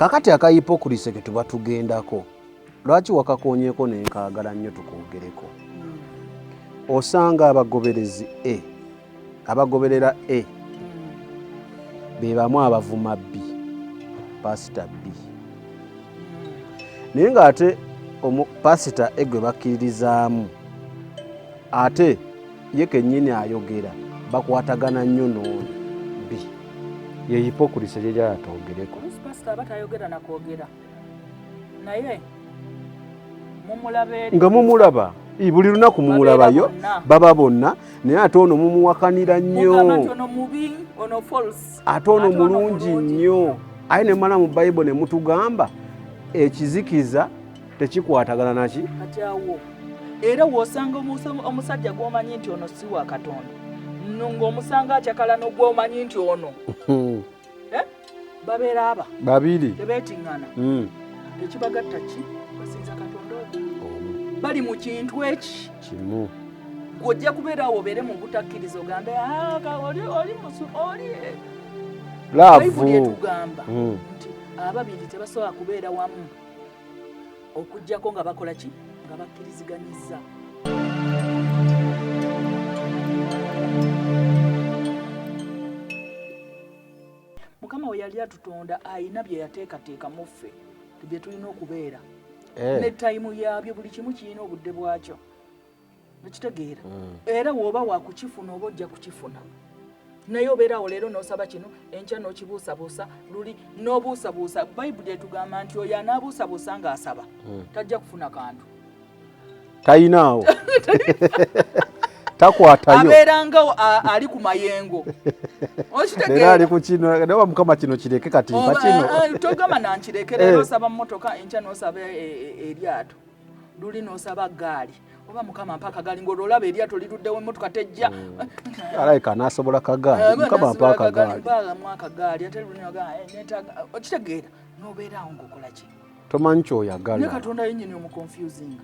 kakati akayipokulise ke tuba tugendako lwaki wakakoonyeko nenkaagala nnyo tukogereko. Osanga abagoberezi abagoberera be bamu abavuma B, pasita B. Naye ng'ate pasita gwe bakkiririzaamu ate ye kennyini ayogera bakwatagana nnyo n'oyo B. Ye hipokulise lye lyatwogereko. Pasita batayogera nakwogera naye nga mumulaba buli lunaku mumulabayo baba bonna naye ate ono mumuwakanira nnyo ate ono mulungi nnyo. Aye ne mala mu Bayibuli ne mutugamba ekizikiza tekikwatagana naki katyawo. Era wosanga omusajja gw'omanyi nti ono si wa Katonda ng'omusanga akyakala n'ogwomanyi nti ono babeera aba babiri tebeetiŋŋana. Ekibagatta ki basinza Katonda omu bali mu kintu eki kimu. gw'ojja kubeera awo obeere mu butakkiriza ogambe oli Bayibuli etugamba nti ababiri tebasobola kubeera wamu okuggyako nga bakola ki nga bakkiriziganyiza. Mukama we yali atutonda ayina bye yateekateeka mu ffe bye tulina okubeera ne tayimu yabyo buli kimu kirina obudde bwakyo nekitegeera. Era w'oba wakukifuna oba ojja kukifuna naye obeera awo leero n'osaba kino enkya n'okibuusabuusa luli n'obuusabuusa. Bayibuli etugamba nti oyo anaabuusabuusa ng'asaba tajja kufuna kantu tayinaawo takwatayo abeera nga ali ku mayengo. Era ali ku kino naye Mukama kino kireke kati mpa kino togamba nankireke. Leero osaba mmotoka enkya n'osaba eryato luli n'osaba gaali oba Mukama mpa akagaali ng'olaba eryato liruddewo emmotoka tejja alayika anaasobola kagaali Mukama mpa akagaali mpaamu akagaali ate luli okitegeera n'obeera awo ng'okola ki tomanyi kyoyagala. ne Katonda yennyini omuconfusing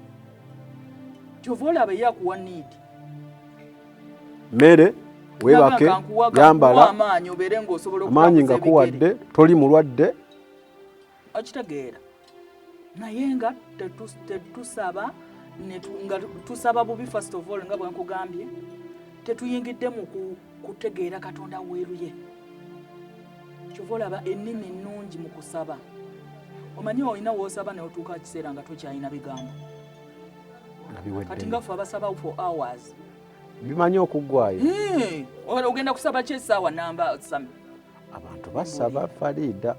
kyova olaba ye akuwa need mmere weebake yambala amaanyi obeere ng'osobola amaanyi nga kuwadde toli mulwadde okitegeera. Naye nga tetusaba nga tusaba bubi first of all nga bwe nkugambye tetuyingidde mu kutegeera Katonda weeruye. Kyova olaba ennimi ennungi mu kusaba. Omanyi olina w'osaba n'otuuka kiseera nga tokyalina bigambo. Kati nga ffe abasaba for hours bimanyi okuggwayo. Ogenda kusaba ki essaawa namba sami? Abantu basaba Farida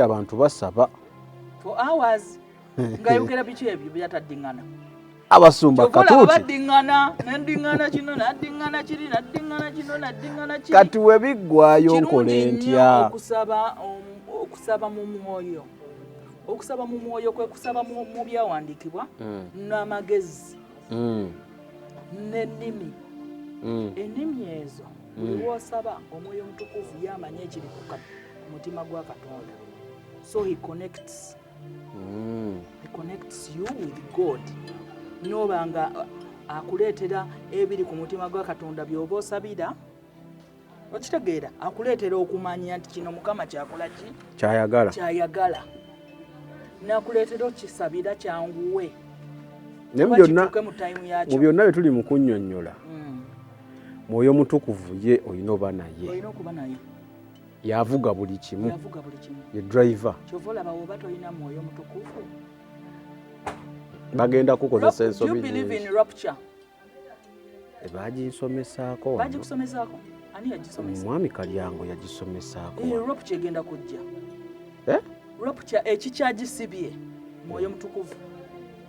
abantu basaba for hours ngayogera biki ebyo byataddiŋŋana. Abasumba katuuti baddiŋŋana n'addiŋŋana kino n'addiŋŋana kiri n'addiŋŋana kino n'addiŋŋana kiri. kati we biggwayo nkole ntya? Okusaba mu mwoyo. Okusaba mu mwoyo kwe kusaba mu byawandiikibwa n'amagezi n'ennimi. Ennimi ezo buli w'osaba omwoyo omutukuvu yamanya ekiri ku mutima gwa Katonda. So he connects you with God. Noba nga akuleetera ebiri ku mutima gwa Katonda by'oba osabira okitegeera akuleetera okumanya nti kino Mukama kyakola ki kyayagala nakuleetera okisabira kyanguwe. Mu byonna bye tuli mu kunnyonnyola mwoyo mutukuvu ye olina oba naye yavuga buli kimu ye driver. Kyova olaba oba tolina mwoyo mutukuvu bagenda kukozesa ensobi. Do you believe in rapture? Bagisomesaako. Bagikusomesaako? Ani yagisomesa? Mwami Kalyango yagisomesaako. Rapture egenda kujja. Rapture ekikyagisibye mwoyo mutukuvu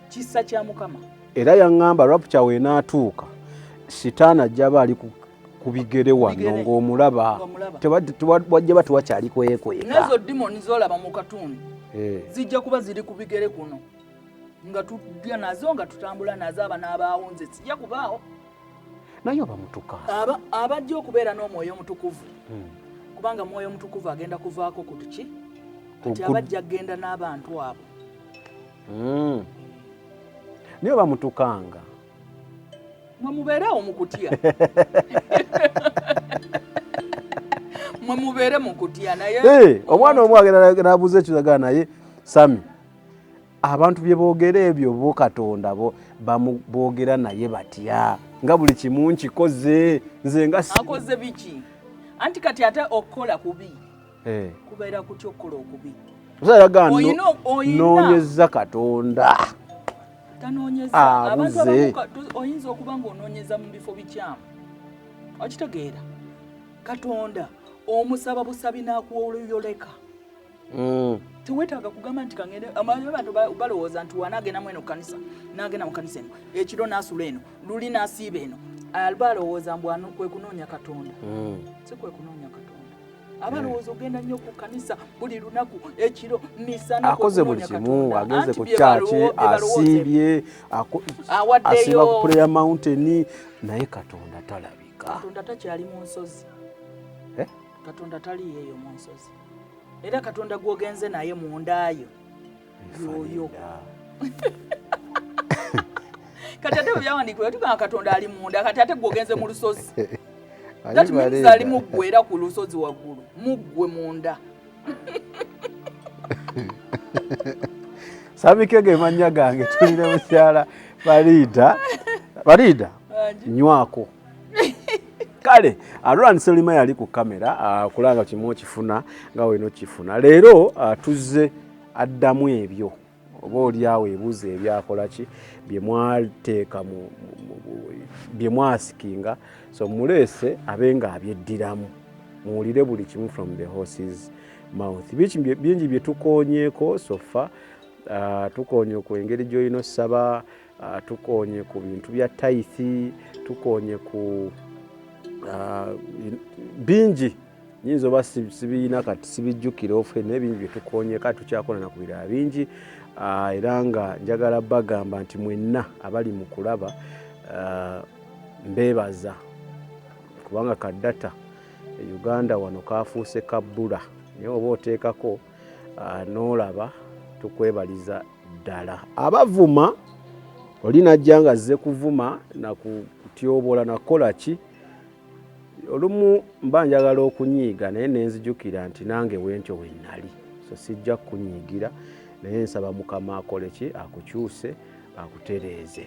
kisa kya Mukama. Era yaŋŋamba rapture weenaatuuka sitaani ajja aba ali ku bigere wano ng'omulaba wajja ba tewakyali kwekweka. Nezo demoni z'olaba mu katundu zijja kuba ziri ku bigere kuno nga tulya nazo nga tutambula nazo aba n'abaawunze sijja kubaawo. Naye oba mutuka abajja okubeera n'omwoyo mutukuvu kubanga mwoyo mutukuvu agenda kuvaako ku tuki kati abajja kgenda n'abantu abo. Naye oba mutukanga mwe mubeerawo mu kutya mwe mubeera tubeere mu kutya naye omwana omu agenda n'abuuza ekiraga naye Sami abantu bye boogera ebyo bo Katonda boogera naye batya nga buli kimu nkikoze nze nga akoze biki anti kati ate okukola kubi kubeera kutya okukola okubi osalaga noonyeza Katonda tanoonyeza abantu abamu oyinza okuba ng'onoonyeza mu bifo bikyamu okitegeera Katonda omusaba busabi n'akuwoyoleka teweetaaga kugamba nti kangende amanyi abantu balowooza nti wanaagenda mu eno kanisa n'agenda mu kanisa eno ekiro n'asula eno luli n'asiiba eno balowooza mbu kwe kunoonya Katonda si kwe kunoonya Katonda abalowooza ogenda nnyo ku kanisa buli lunaku ekiro misana akoze buli kimu agenze ku kyaki asiibye asiba ku prayer mountain naye Katonda talabika Katonda takyali mu nsozi Katonda taliyo eyo mu nsozi era Katonda gwogenze naye mundaayo yoyo kati ate byawandiikibwa tugamba Katonda ali munda kati ate gwogenze mu lusozi that means ali muggwe era ku lusozi waggulu muggwe munda Sabikege mannya gange tulina mukyala Farida nywako kale Alwan Selima yali ku kamera kulanga kimu kifuna nga weno kifuna leero tuzze addamu ebyo oba oliawo ebuuzo ebyakola ki bye mwateeka bye mwasikinga so muleese abenga abyeddiramu muwulire buli kimu from the horse's mouth bingi bye tukoonyeeko sofa tukoonye ku engeri gy'olina ossaba tukoonye ku bintu bya tithe tukoonye ku bingi nyinza oba sibiina kati sibijjukira ofe n'ebingi bye tukoonye kati tukyakola na ku birala bingi era nga njagala bagamba nti mwenna abali mu kulaba mbeebaza kubanga kaddata Uganda wano kafuuse kabbula naye oba oteekako n'olaba tukwebaliza ddala abavuma oli najja nga azze kuvuma na kutyobola nakola ki olumu mba njagala okunyiiga naye nenzijukira nti nange wentyo we nnali so sijja kunyiigira naye nsaba Mukama akole ki akukyuse akutereeze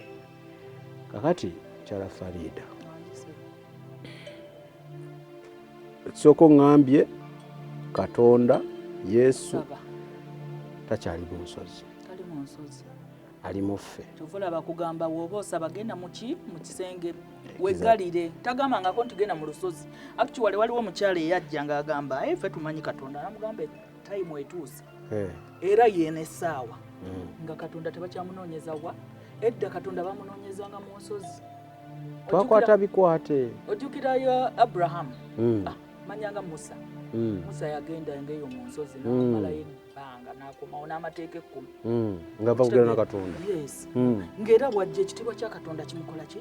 kakati Mukyala Farida ekisooka ngambye Katonda Yesu takyali mu nsozi ali muffe tuvula bakugamba woba osaba genda mu kisenge wegalire tagambangako nti genda mu lusozi actually waliwo omukyala eyajja ng'agamba ffe tumanyi Katonda namugamba time etuuse era yeena essaawa nga Katonda tebakyamunoonyeza wa edda Katonda bamunoonyezanga mu nsozi twakwata bikwate ojjukirayo Abraham manyanga Musa Musa yagenda engeyo mu nsozi n'amalayo ebbanga n'akomawo n'amateeka 10 ng'ava kugenda na Katonda yes ng'era bw'ajja ekitiibwa kya Katonda kimukola ki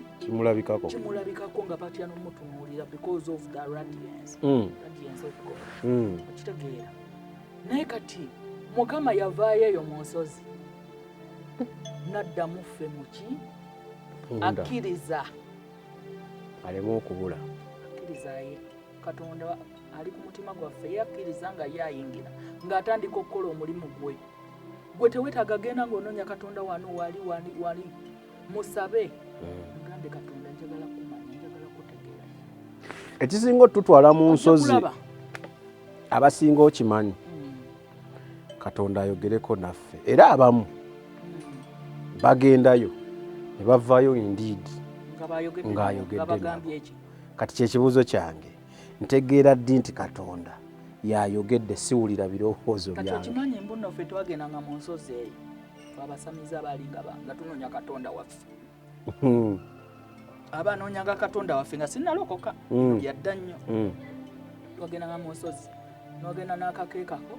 kimulabikako nga batya n'omutunuulira because of the radiance of God okitegeera naye kati Mukama yavaayo eyo mu nsozi n'addamu ffe muki akkiriza aleme okubula akkirizaye Katonda ali ku mutima gwaffe yakkiriza nga yayingira ng'atandika okukola omulimu gwe teweetaaga genda ng'onoonya Katonda wano wali musabe mugambe Katonda njagala kumanya njagala kutegeera ekisinga otutwala mu nsozi abasinga okimanyi Katonda ayogereko naffe era abamu bagendayo ne bavaayo indeed ng'ayogedde kati kyekibuuzo kyange ntegeera ddi nti Katonda yayogedde siwulira birowoozo byange kati okimanyi mbuno ffe twagendanga mu nsozi eyo twabasamiza abalinga nga tunoonya Katonda waffe abanoonyanga Katonda waffe nga sinnalokoka yadda nnyo twagendanga mu nsozi n'ogenda n'akakeekako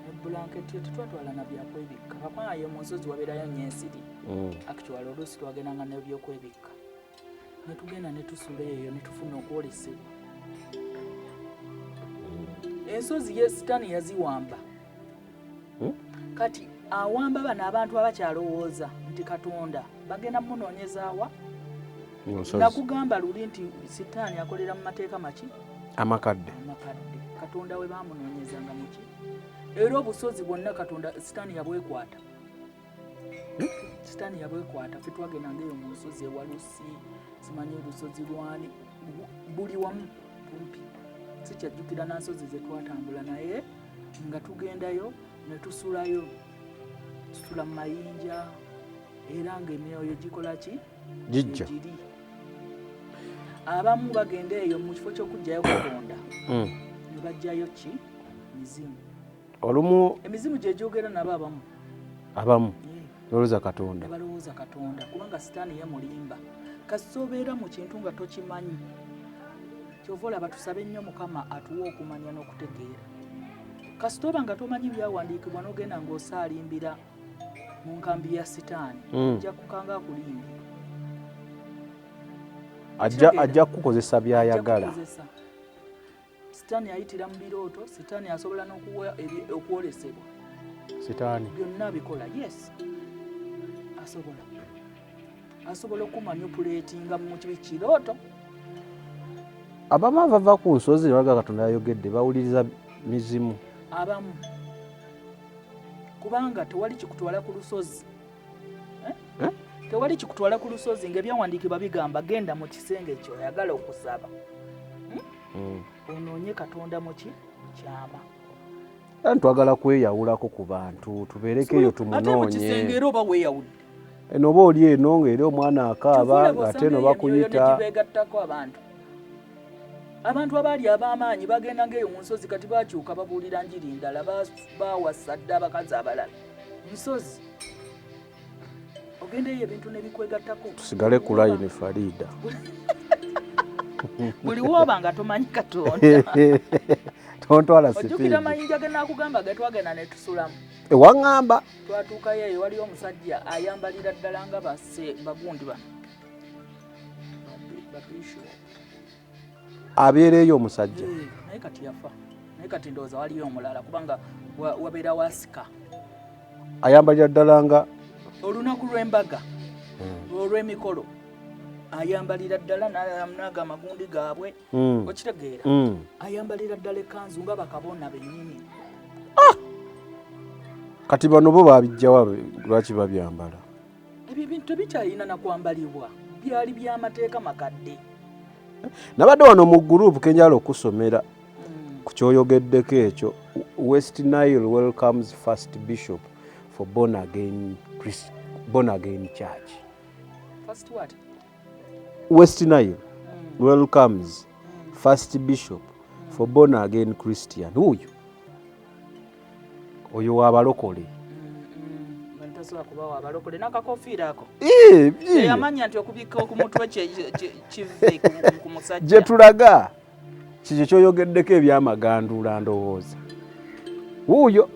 ebulanketi tetwatwala na byakwebikka bakwayo mu nsozi wabeerayo nnyo ensiri actually oluusi twagendanga n'ebyokwebikka ne tugenda ne tusula eyo ne tufuna okwolesebwa ensozi ye sitaani yaziwamba kati awamba bano abantu abakyalowooza nti Katonda bagenda munoonyezaawa nakugamba luli nti sitaani akolera mu mateeka maki amakadde katonda we bamunoonyezanga muki era obusozi bwonna katonda sitaani yabwekwata sitaani yabwekwata ffe twagendanga eyo mu nsozi ewalusi simanyi olusozi lwani buli wamu kumpi sikyajjukira na nsozi ze twatambula naye nga tugendayo ne tusulayo tusula mu mayinja era ng'emyoyo gikola ki gijja abamu bagenda eyo mu kifo ky'okugjayo katonda ne bajjayo ki mizimu olumu emizimu gye gyogera nabo abamu balowooza katonda balowooza katonda kubanga sitaani ye mulimba kasita obeera mu kintu nga tokimanyi kyova olaba tusabe nnyo mukama atuwa okumanya n'okutegeera kasita oba nga tomanyi byawandiikibwa n'ogenda ng'osaalimbira mu nkambi ya sitaani ojja kukanga akulimbira ajja kukozesa byayagala sitaani ayitira mu birooto sitaani asobola n'okuwa okwolesebwa sitaani byonna bikola yes asobola okumanipulatinga mu kirooto abamu abava ku nsozi ne balaga katonda yayogedde bawuliriza mizimu abamu kubanga tewali kikutwala ku lusozi tewali kikutwala ku lusozi ng'ebyawandiikibwa bigamba genda mu kisenge ekyo oyagala okusaba onoonye katonda mu kyama twagala kweyawulako ku bantu tubeereko eyo tumunoonye ate mu kisenge era oba weeyawudde eno oba oli eno ng'era omwana akaaba ate eno bakuyita begattako abantu abaali ab'amaanyi bagenda ng'eyo mu nsozi kati bakyuka babuulira njiri ndala bawasa dda abakazi abalala nsozi ogendeyo ebintu nebikwegattako tusigale ku layini Farida buli woba nga tomanyi katonda tontwala sipiidi ojjukira amayinja ge naakugamba ge twagenda ne tusulamu ewaŋŋamba twatuukayo eyo waliwo omusajja ayambalira ddala nga bagundi bano babisho abeereeyo omusajja naye kati yafa naye kati ndowooza waliyo omulala kubanga wabeera wasika ayambalira ddala nga olunaku lw'embaga olw'emikolo ayambalira ddala naga amagundi gaabwe okitegeera ayambalira ddala ekanzu nga bakabona bennyini kati bano bo babijjawa lwaki babyambala ebyo ebintu tebikyalina nakwambalibwa byali by'amateeka makadde nabadde wano mu gurupu kenjala okusomera ku kyoyogeddeko ekyo West Nile welcomes first bishop for born again church. First what? West Nile welcomes first bishop for born again Christian. Huyu oyo wabalokole ntasobola kubawa abalokole n'akakofiira ako yamanya nti okubika ku mutwe kive ku musajja gye tulaga kikyo kyoyogeddeko ebyamagandula ndowooza wuuyo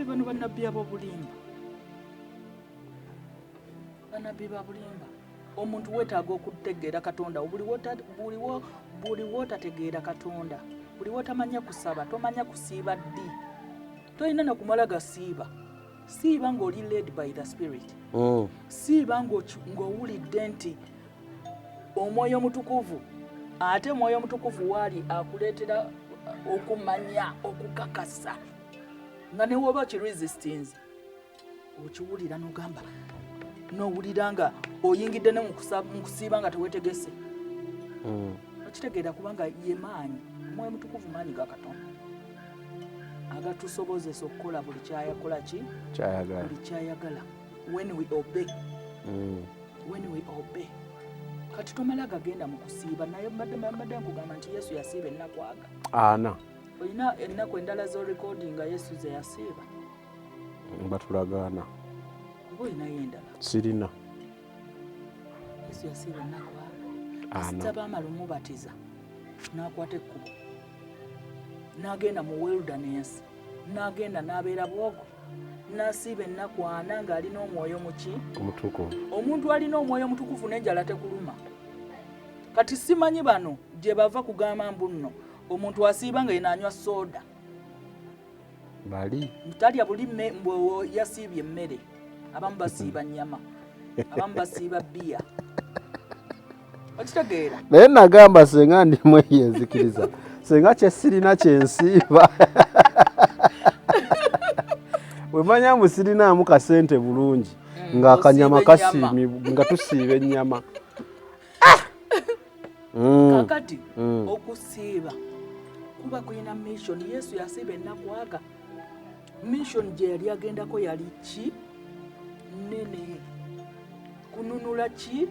bano bannabbi ab'obulimba bannabbi babulimba omuntu weetaaga okutegeera katonda buli wootategeera katonda buli wootamanya kusaba tomanya kusiiba ddi tolina nakumala gasiiba siiba ng'oli led by the spirit siiba ng'owulidde nti omwoyo omutukuvu ate omwoyo omutukuvu waali akuleetera okumanya okukakasa nga ne woba kiresistance okiwulira n'ogamba n'owulira nga oyingidde ne mu kusiiba nga teweetegese okitegeera kubanga ye maanyi omwoyo omutukuvu maanyi ga katonda agatusobozesa okukola buli kyayakola buli kyayagala when we obey kati tomala gagenda mu kusiiba naye mbadde nkugamba nti yesu yasiiba ennaku aga olina ennaku endala z'orekodinga yesu ze yasiiba batulagaana oba olinayo endala sirina yesu yasiiba ennaku aga asita baamala omubatiza n'akwata ekkubo n'agenda mu wilderness n'agenda n'abeera bwoko n'asiiba ennaku 4 ng'alina omwoyo muki omutukuvu omuntu alina omwoyo omutukuvu n'enjala tekuluma kati simanyi bano gye bava kugamba mbu nno omuntu asiiba nga yenaanywa soda bali talya buli mbwe yasiibye emmere abamu basiiba nnyama abamu basiiba bbiya okitegeera naye nagamba senga ndimu eyenzikiriza senga kye sirina kyensiiba wemanya mbu sirinaamu kasente bulungi nga akanyama kasiimi nga tusiiba ennyama kakati okusiiba kuba kulina mission. Yesu yasiiba ennaku aga. Mission gye yali agendako yali ki nene kununula ki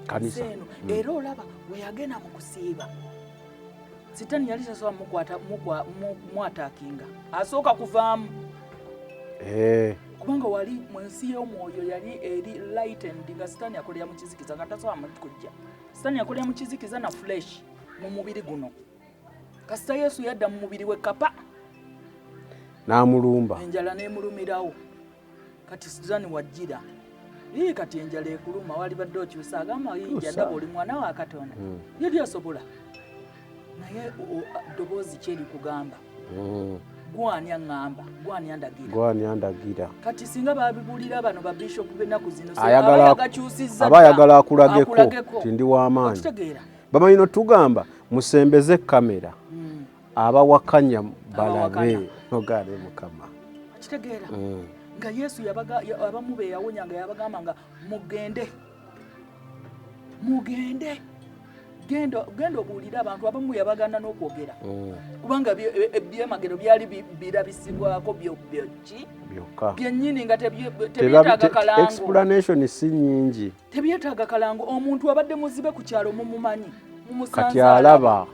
kanisa eno. Era olaba we yagenda mu kusiiba Sitani yali tasobola mwataakinga asooka kuvaamu kubanga wali mu nsi y'omwoyo yali eri lightened nga Sitani akolera mu kizikiza nga tasobola mu kujja. Sitani akolera mu kizikiza na flesh mu mubiri guno. Kasita Yesu yadda mu mubiri we kapa n'amulumba enjala n'emulumirawo. Kati Sitani wajjira kati enjala ekuluma wali badde okyusa agamba yadda oli mwana wa Katonda yali asobola naye ddoboozi kyeri kugamba gwani aŋŋamba gwani andagira. Kati singa babibulira bano babishopu b'ennaku zino aba ayagala akulageko ti ndi w'amaanyi. Bamanyi notugamba musembeze kamera abawakanya balabe nogale Mukama. Kitegeera nga Yesu abamu be yawonya nga yabagamba nga mugende genda obuulira abantu abamu yabagana n'okwogera kubanga ebyemagero byali birabisibwako byokka byennyini nga tebyetaaga kalango. Explanation si nyingi, tebyetaaga kalango. Omuntu abadde muzibe ku kyalo mumumanyi kati alaba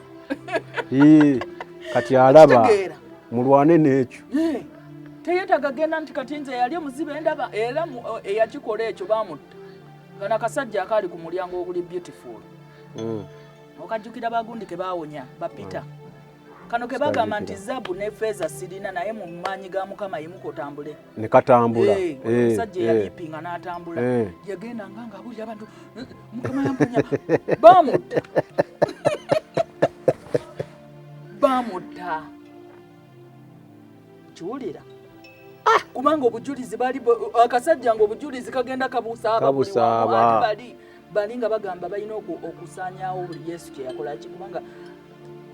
kati alaba mulwane n'ekyo teyetaaga genda nti kati nze yali omuzibe endaba era eyakikola ekyo bamutta gana kasajja akaali ku mulyango oguli beautiful okajjukira bagundi ke bawonya bapita kano ke bagamba nti zaabu ne feeza sirina naye mu maanyi ga Mukama yimuka otambule ne katambula. Omusajja yalipinga n'atambula yagenda nga abulira abantu Mukama yamponya bamutta kiwulira kubanga obujulizi bali akasajja nga obujulizi kagenda kabusaaba bali nga bagamba balina okusaanyaawo buli Yesu kye yakola ki kubanga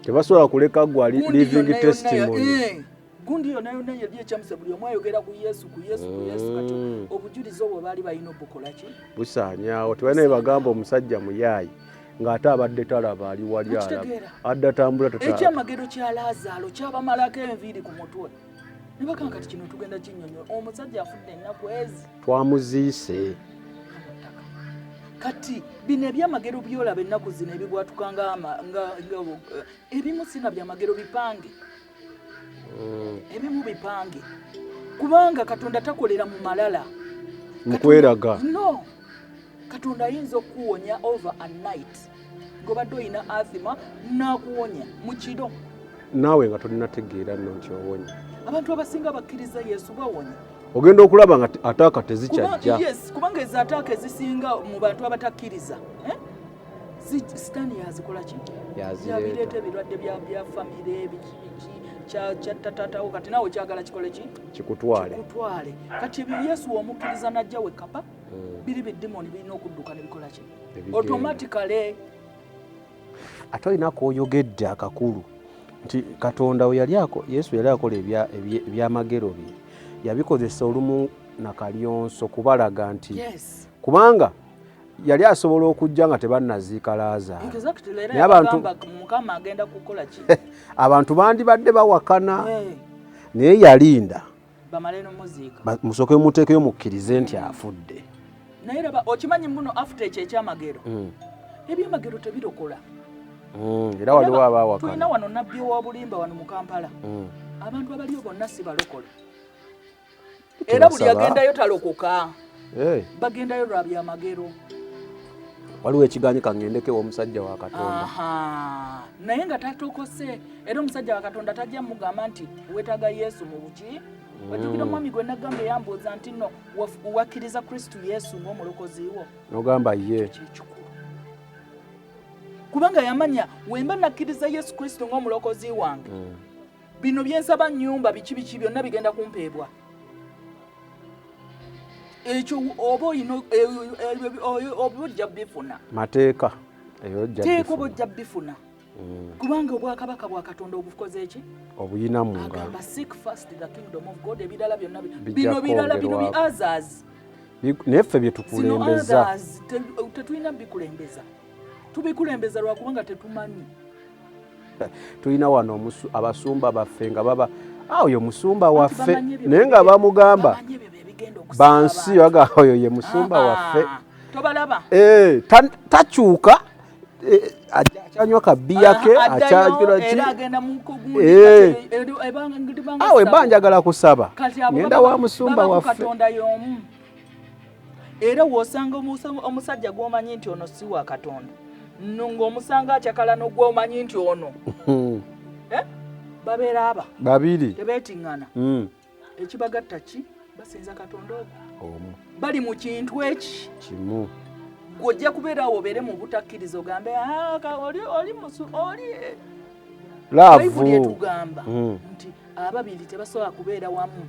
tebasobola kuleka gwa living testimony. Gundi yonna yali ekyamusa buli omu ayogera ku Yesu kati obujulizi obwo baali balina obukola ki busaanyaawo. Tebalina bye bagamba omusajja muyaayi ng'ate abadde talaba ali wali alaba adda tambula ekyamagero kya Laazaalo kyabamalako enviiri ku mutwe ne bagamba kati kino tugenda kinnyonnyola omusajja afudde ennaku ezi twamuziise. Kati bino ebyamagero byolaba ennaku zino ebibwatuka ebimu sina byamagero bipange ebimu bipange kubanga Katonda takolera mu malala mukweraga no. Katonda ayinza okuwonya over a night ng'obadde olina athima n'akuwonya mu kiro naawe nga tolinategeera nno nti owonya. Abantu abasinga bakkiriza Yesu bawonya ogenda okulaba nga ataaka tezikyajja. Kubanga ezo ataaka ezisinga mu bantu abatakkiriza Sitani yazikola ki yabireeta ebirwadde bya famire kyatatawo kati naawe kyagala kikole ki kikutwale. Kati ebyo Yesu womukkiriza najja we kapa biri biddimoni birina okudduka ne bikola ki automatically. Ate olina k'oyogedde akakulu nti Katonda Yesu yali akola ebyamagero bye yabikozesa olumu na kalyonso kubalaga nti kubanga yali asobola okujja nga tebannaziika Laazaalo. Naye abantu Mukama agenda kukola ki abantu bandibadde bawakana naye yalinda bamale n'omuziika musooke muteekeyo mukkirize nti afudde. Naye laba okimanyi muno after ekyo ekyamagero ebyamagero tebirokola era waliwo abawakana. Tulina wano nabbi wa bulimba wano mu Kampala abantu abaliyo bonna si balokole era buli agendayo talokoka bagendayo lwa byamagero. Waliwo ekiganyi kangendekewo omusajja wa Katonda naye nga tatokose era omusajja wa Katonda tajja mugamba nti weetaaga Yesu mu buki wajjukira omwami gwe nagamba eyambuuza nti nno wakkiriza Kristu Yesu ng'omulokozi wo nogamba ye kubanga yamanya wemba nakkiriza Yesu Kristu ng'omulokozi wange bino byensaba nnyumba biki byonna bigenda kumpeebwa. Ekyo oba olina oba ojja bifuna mateeka teeka oba ojja bifuna kubanga obwakabaka bwa Katonda obukoze eki obuyina mu ngalo agamba seek first the kingdom of God ebirala byonna bino bi others neffe bye tukulembeza tetulina bikulembeza tubikulembeza lwakubanga tetumanyi tulina wano abasumba baffe nga baba oyo musumba waffe naye nga bamugamba bansi baga oyo ye musumba waffe tobalaba takyuka akyanywa kabiya ke akyajula ki ebba njagala kusaba ngenda wa musumba waffe Katonda y'omu era wosanga omusajja gw'omanyi nti ono si wa Katonda ng'omusanga akyakala n'ogwomanyi nti ono babeera babiri tebeetiŋŋana ekibagatta ki basinza Katonda ogwo bali mu kintu eki kimu gw'ojja kubeera awo obeere mu butakkiriza ogambe oli bayibuli etugamba nti ababiri tebasobola kubeera wamu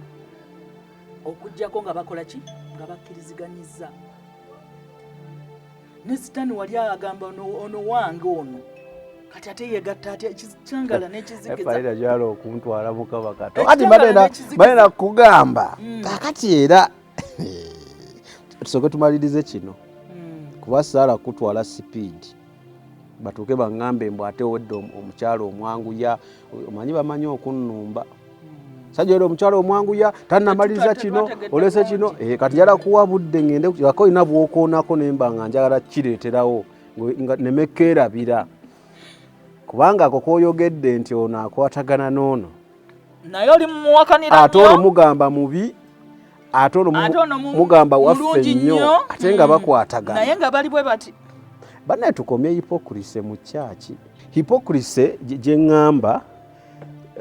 okuggyako nga bakola ki nga bakkiriziganyizza ne sitaani wali agamba ono wange ono kati ate yegatta atya ekikyangala n'ekizikiza jala okuntwala Mukama Katonda kati balina kugamba kakati era tusooke tumalirize kino kuba saala kutwala sipiidi batuuke baŋŋambe mbw ate owedde omukyalo omwanguya omanyi bamanyi okunnumba sajja era omukyalo omwanguya tannamaliriza kino olese kino kati njala kuwa budde ŋŋende ako olina bwokoonako nemba nga njagala kireeterawo nemekkeerabira kubanga ako koyogedde nti ono akwatagana n'ono naye oli mumuwakanira ate ono mugamba mubi ate ono mugamba waffe nnyo ate nga bakwatagana naye nga bali bwe bati bannaye tukomye hipokrise mu kyaki hipokrise gye ŋŋamba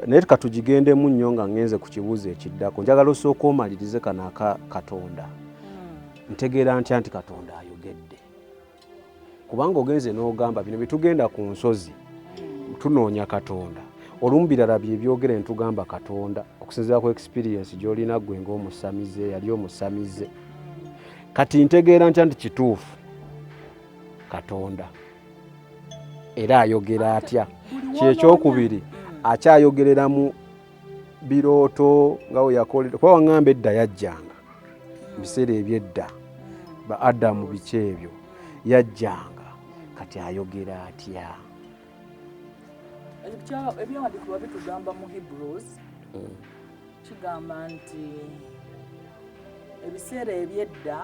naye katugigendemu nnyo nga ngenze ku kibuuzo ekiddako njagala osooka omalirize kano aka Katonda ntegeera ntya nti Katonda ayogedde kubanga ogenze n'ogamba bino bitugenda ku nsozi tunoonya Katonda olumu birala bye byogera ntugamba Katonda okusinziira ku experience gy'olina gwe ng'omusamize yali omusamize kati ntegeera ntya nti kituufu Katonda era ayogera atya kyekyokubiri akyayogerera mu birooto nga we yakolera kuba waŋŋamba edda yajjanga mu biseera ebyedda ba Adamu biki ebyo yajjanga kati ayogera atya ebyawandiikibwa bitugamba mu Hebrews kigamba nti ebiseera ebyedda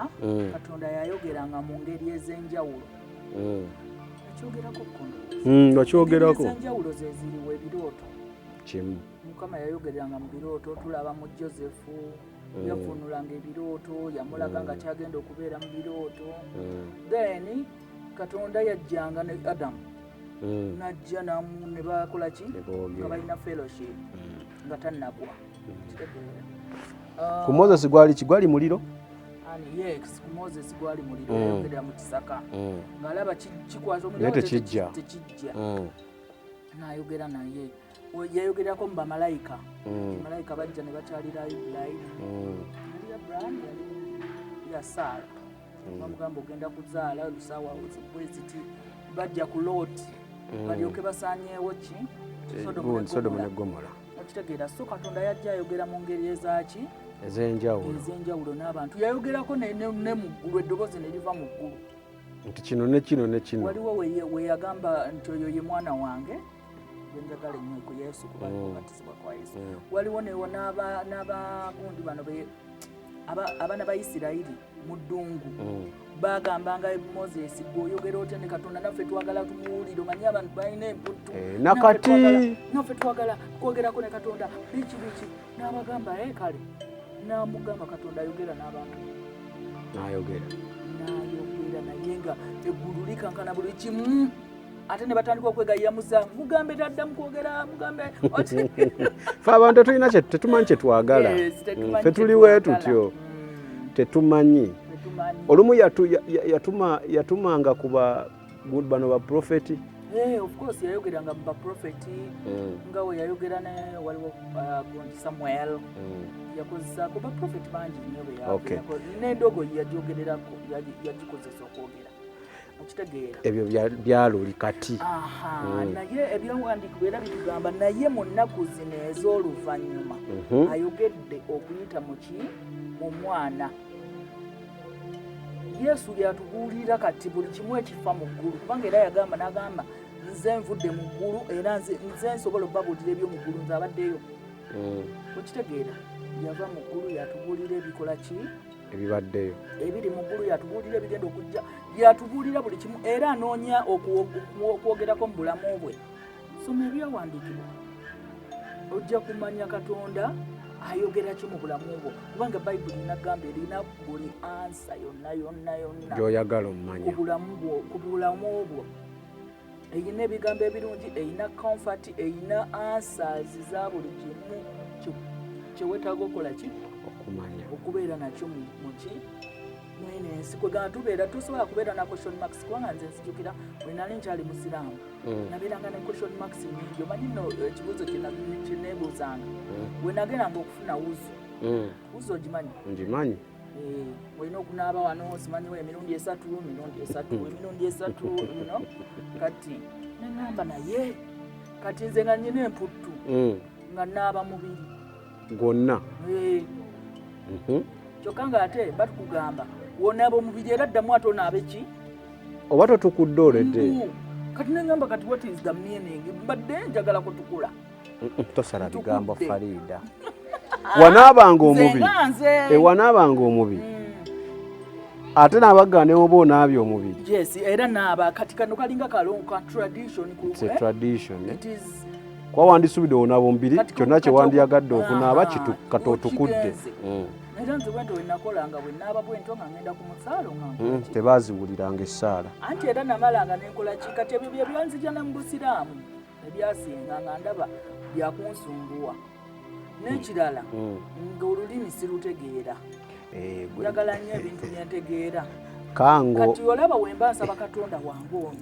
Katonda yayogeranga mu ngeri ez'enjawulo ekyogerako kono wakyogerako ez'enjawulo ze ziriwa ebirooto kimu Mukama yayogeranga mu birooto tulaba mu Josefu yafunulanga ebirooto yamulaga nga kyagenda okubeera mu birooto then Katonda yajjanga ne Adamu najja ne bakola ki nga balina fellowship nga tannagwa ku Moses gwali muliro yes ku Moses gwali muliro yayogerera mu kisaka ng'alaba kikwasa naye tekijja n'ayogera naye yayogerako mu bamalayika malayika bajja ne bakyalira Ibulayimu yali Abraham yali Saara bamugamba ogenda kuzaala lusaawa bweziti bajja ku Looti balyoke basaanyeewo ki Sodomu ne Gomora okitegeera so Katonda yajja ayogera mu ngeri ezaki ez'enjawulo n'abantu yayogerako ne muggulu eddoboozi ne liva mu ggulu nti kino ne kino ne kino waliwo we yagamba nti oyo ye mwana wange gwenjagala ennyo ku Yesu kubanga okubatizibwa kwa Yesu waliwo newo n'abagundi bano abaana ba Isirayiri mu ddungu bagambanga Moses gweoyogera otya ne Katonda naffe twagala tumuwulire omanyi abantu balina emputtu nakati naffe twagala kwogerako ne Katonda biki n'abagamba kale n'amugamba Katonda ayogera n'abantu n'ayogera naye nga eggulu likankana buli kimu ate ne batandika okwegayamuza mugambe taddamu kwogera mugambe fe abantu tetumanyi kyetwagala fe tuliwe tutyo tetumanyi olumu yatumanga kuba bano baprofeti of course yayogeranga mu baprofeti nga we yayogera ne waliwo gundi Samuel yakozesako baprofeti bangi nnyo n'endogo yagyogererako yagikozesa okwogera okitegeera ebyo byaluli kati naye ebyawandiikibwa era bitugamba naye mu nnaku zino ez'oluvannyuma ayogedde okuyita mu mwana Yesu yatubuulira kati buli kimu ekifa mu ggulu kubanga era yagamba n'agamba nze nvudde mu ggulu era nze nsobola obbabuulira eby'omu ggulu nze abaddeyo okitegeera yava mu ggulu yatubuulira ebikola ki ebibaddeyo ebiri mu ggulu yatubuulira ebigenda okujja yatubuulira buli kimu era anoonya okwogerako mu bulamu bwe soma ebyawandiikibwa ojja kumanya Katonda ayogera ki mu bulamu bwo kubanga bayibuli inagamba erina buli ansa yonna gy'oyagala omumanya ku bulamu bwo eyina ebigambo ebirungi eyina comfort eyina answers za buli kimu kyewetaaga okukola ki okumanya okubeera nakyo muki mwene ensi kwegana tubeera tusobola kubeera na question marks kubanga nze nzijukira bwe nali nkyali musiraamu nabeeranga ne question marks nyingi omanyi nno ekibuuzo kyeneebuuzanga bwe nagendanga okufuna wuzu ogimanyi ngimanyi olina okunaaba wano simanyiwo emirundi esatu no kati neŋŋamba naye kati nze nga nnyina emputtu nga naaba mubiri gwonna kyokka nga ate batukugamba wonaaba omubiri era ddamu ate onaaba ki oba totukudde oledde kati neŋŋamba kati what is the meaning mbadde njagala kutukula tosala bigambo Farida wanaabanga omubiri wanaabanga omubiri ate n'abagane oba onaabye omubiri yes era naaba kati kano kalinga kalonka tradition kwa wandisubidde onaaba omubiri kyonna kyewandiyagadde okunaaba katotukudde era nze bwento wenakolanga bwe naaba bwento nga ngenda ku musaalo nga tebaziwuliranga essaala anti era namalanga nenkola ki kati ebyo bye byanzijana mu busiraamu ebyasinga nga ndaba byakunsunguwa n'ekirala nga olulimi sirutegeera njagala nnyo ebintu byentegeera kati olaba wemba nsaba Katonda wange ono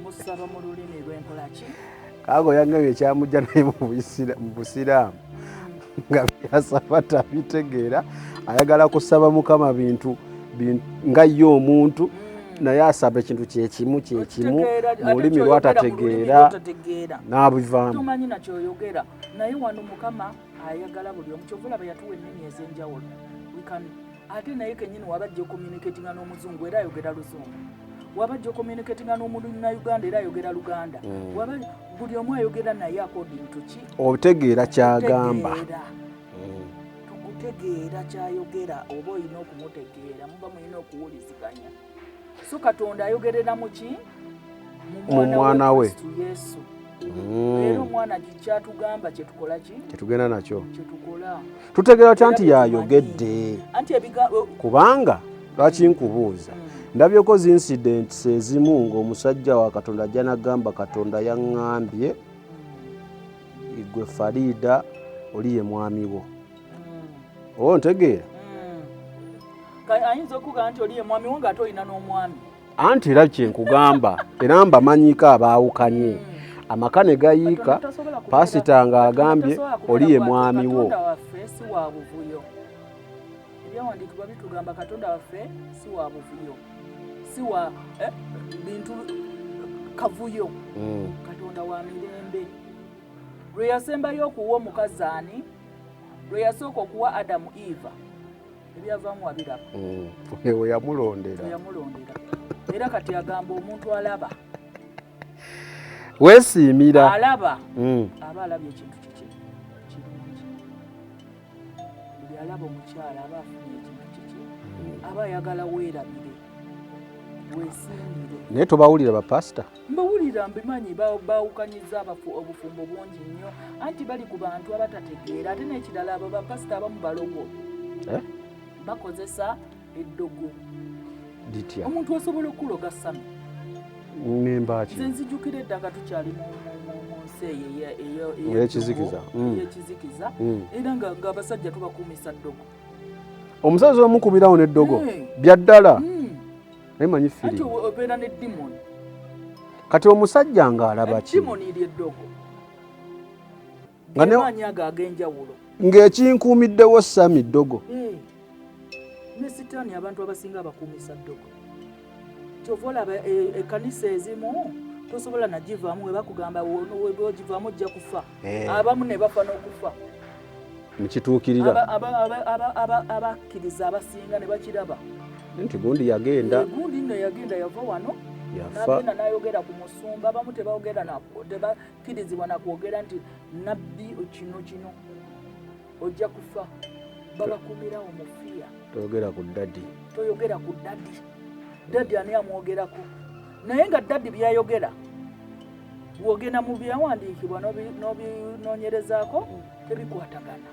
musaba mu lulimi lwenkola ki Kango yange ekyamujja naye mu busiraamu nga byasaba tabitegeera ayagala kusaba Mukama bintu nga ye omuntu naye asaba ekintu kyekimu mu lulimi lwatategeera n'abivaamu tumanyi nakyoyogera naye wano Mukama ayagala buli omu kyovula bwe yatuwa ennimi ez'enjawulo ate naye kennyini wabajja okommunikatinga n'omuzungu era ayogera luzungu wabajja okommunikatinga n'omunnayuganda era ayogera luganda buli omu ayogera naye according to ki obutegeera kyagamba tukutegeera kyayogera oba olina okumutegeera muba mulina okuwuliziganya so Katonda ayogerera mu ki mu mwana we Yesu era omwana kyatugamba kyetukola ki kyetugenda nakyo kyetukola tutegeera kya nti yayogedde kubanga lwaki nkubuuza ndabyeko incidents ezimu ng'omusajja wa Katonda ajja n'agamba Katonda yaŋŋambye gwe Farida oli ye mwami wo oba ntegeera ayinza okugamba nti oli ye mwami wo ng'ate olina n'omwami anti era kyenkugamba era mbamanyiko abaawukanye amaka ne gayiika pasita ng'agambye oli ye mwami wo ebyawandiikibwa bitugamba Katonda waffe si wa buvuyo si wa bintu kavuyo Katonda wa mirembe lwe yasembayo okuwa omukazi ani lwe yasooka okuwa Adamu Eva ebyavaamu wabiraba we yamulondera era kati agamba omuntu alaba weesiimira alaba aba alabye ekintu kirungi buli alaba omukyala aba afunye ekintu kiki aba ayagala weerabire weesiimire naye tobawulira bapasita mbawulira mbimanyi baawukanyiza obufumbo bungi nnyo anti bali ku bantu abatategeera ate n'ekirala abo bapasita abamu balogo bakozesa eddogo ditya omuntu asobola okuloga sami nembaki nze nzijukira eddanga tukyali mu nsi eyekizikiza era nga abasajja tubakuumisa ddogo omusazi omukubirawo n'eddogo byaddala naye manyi ati obeera ne dimoni kati omusajja ng'alaba ki dimoni ly'eddogo ng'amaanyi ago ag'enjawulo ng'ekinkuumiddewo sami ddogo ne sitaani abantu abasinga abakuumisa ddogo kyovola ekkanisa ezimu tosobola nagivaamu webakugamba webogivaamu ojja kufa abamu ne bafa n'okufa mukituukirira abakkiriza abasinga ne bakiraba nti gundi yagenda gundi nno yagenda yava wano nagenda nayogera ku musumba abamu tebakkirizibwa nakwogera nti nabbi kino ojja kufa babakumirawo mufiya toyogera ku dadi dadi ani amwogerako naye nga dadi byayogera bwogenda mu byawandiikibwa n'obinoonyerezaako tebikwatagana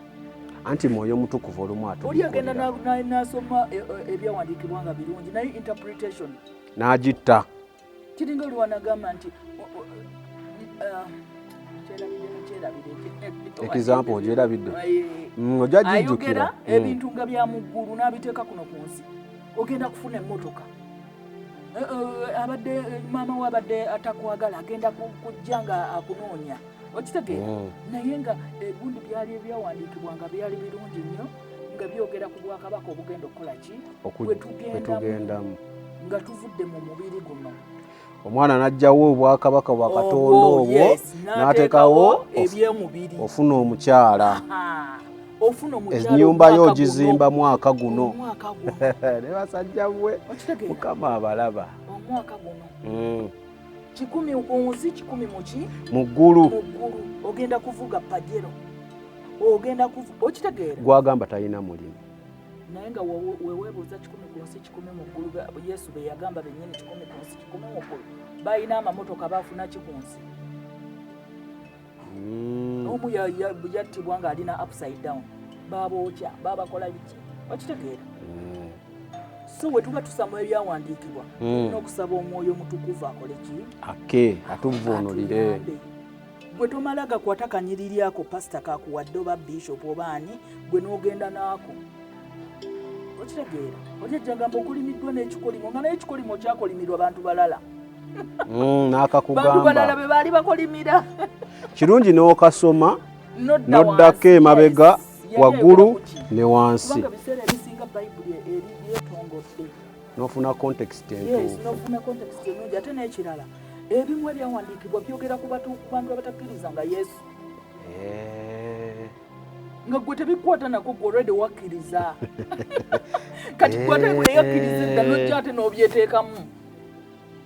anti mwoyo mutukuvu olumu oli agenda n'asoma ebyawandiikibwa nga birungi naye interpretation n'agitta kiringa oli wanagamba nti example ogyerabidde ojagijjukira ebintu nga bya mu ggulu n'abiteeka kuno ku nsi ogenda kufuna emmotoka abadde maama we abadde atakwagala agenda kujja nga akunoonya okitegeera naye nga egundi byali ebyawandiikibwa nga byali birungi nnyo nga byogera ku bwakabaka obugenda okukola ki bwetugendamu nga tuvudde mu mubiri guno omwana n'ajjawo obwakabaka bwa Katonda obwo n'ateekawo ebyemubiri ofuna omukyala ennyumba yo ogizimba mwaka guno ne basajja bwe Mukama abalaba omwaka guno 10 ku nsi 10 muki mu ggulu ogenda kuvuga pajero ogenda okitegeera gwagamba talina mulimu naye nga weweebuuza 10 ku nsi 10 mu ggulu Yesu be yagamba bennyini 10 ku nsi 10 mu ggulu balina amamotoka baafuna ki ku nsi omu yattibwa ng'alina upside down babookya babakola biki okitegeera so we tuba tusoma ebyawandiikibwa n'okusaba omwoyo mutukuvu akole ki atuvuunulire gwe tomala gakwata kanyiriryako pasita kakuwadde oba bishop oba ani gwe n'ogenda naako okitegeera olyejjagamba okulimiddwa n'ekikolimo nga naye ekikolimo kyakolimirwa bantu balala bantu balala be baali bakolimira kirungi n'okasoma n'oddako emabega waggulu ne wansi n'ofuna context entuufu ate n'ekirala ebimu ebyawandiikibwa byogera ku bantu abatakkiriza nga Yesu nga gwe tebikwata nako gwe already wakkiriza kati kwate weyakkiriza edda n'ojja ate n'obyeteekamu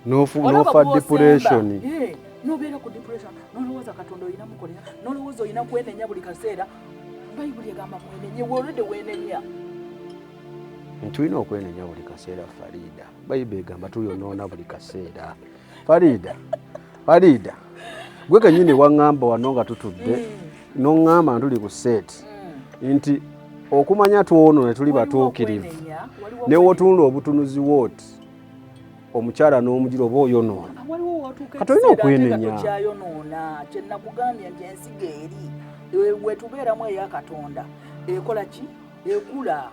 n'ofa depression n'obeera ku depression n'olowooza Katonda olina mukolera n'olowooza olina kwenenya buli kaseera bayibuli egamba mwenenye already weenenya tulina okwenenya buli kaseera Farida bayibuli egamba tuyonoona buli kaseera Farida gwe kenyini waŋŋamba wano nga tutudde n'oŋŋamba ntuli ku seeti nti okumanya twono ne tuli batuukirivu ne wotunula obutunuzi wooti omukyala n'omujira oba oyonoona katolina okwenenya kyayonoona kyenakugambye nti ensiga eri wetubeeramu eya Katonda ekola ki ekula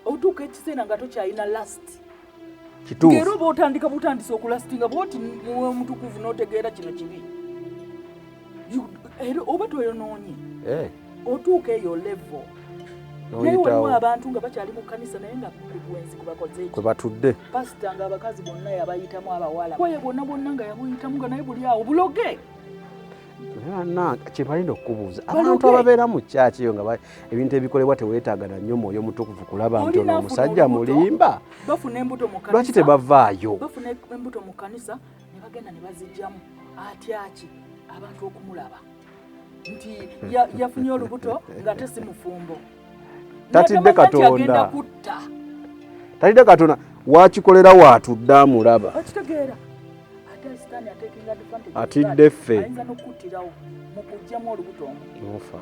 otuuka ekiseera nga tokyalina lasti kituufu era oba otandika butandisa okulastinga bwoti mutukuvu n'otegeera kino kibi era oba toyonoonye otuuka eyo level naye waliwo abantu nga bakyali mu kkanisa naye nga kubwenzi kubakoze kwe batudde pasita nga abakazi bonna yabayitamu abawala kwaye bonna nga yabuyitamu nga naye buli awo buloge kyebalina okubuuza abantu ababeera mu kyaki eyo nga ebintu ebikolebwa teweetaagana nnyo mwoyo mutukuvu kulaba nti ono omusajja mulimba bafuna embuto mu kanisa lwaki tebavaayo bafuna embuto mu kanisa ne bagenda ne bazijjamu atyaki abantu okumulaba nti yafunye olubuto ng'ate si mufumbo tatidde Katonda wakikolera waatudde amulaba okitegeera atidde ffe ayinza n'okuttirawo mu kuggyamu olubuto nofa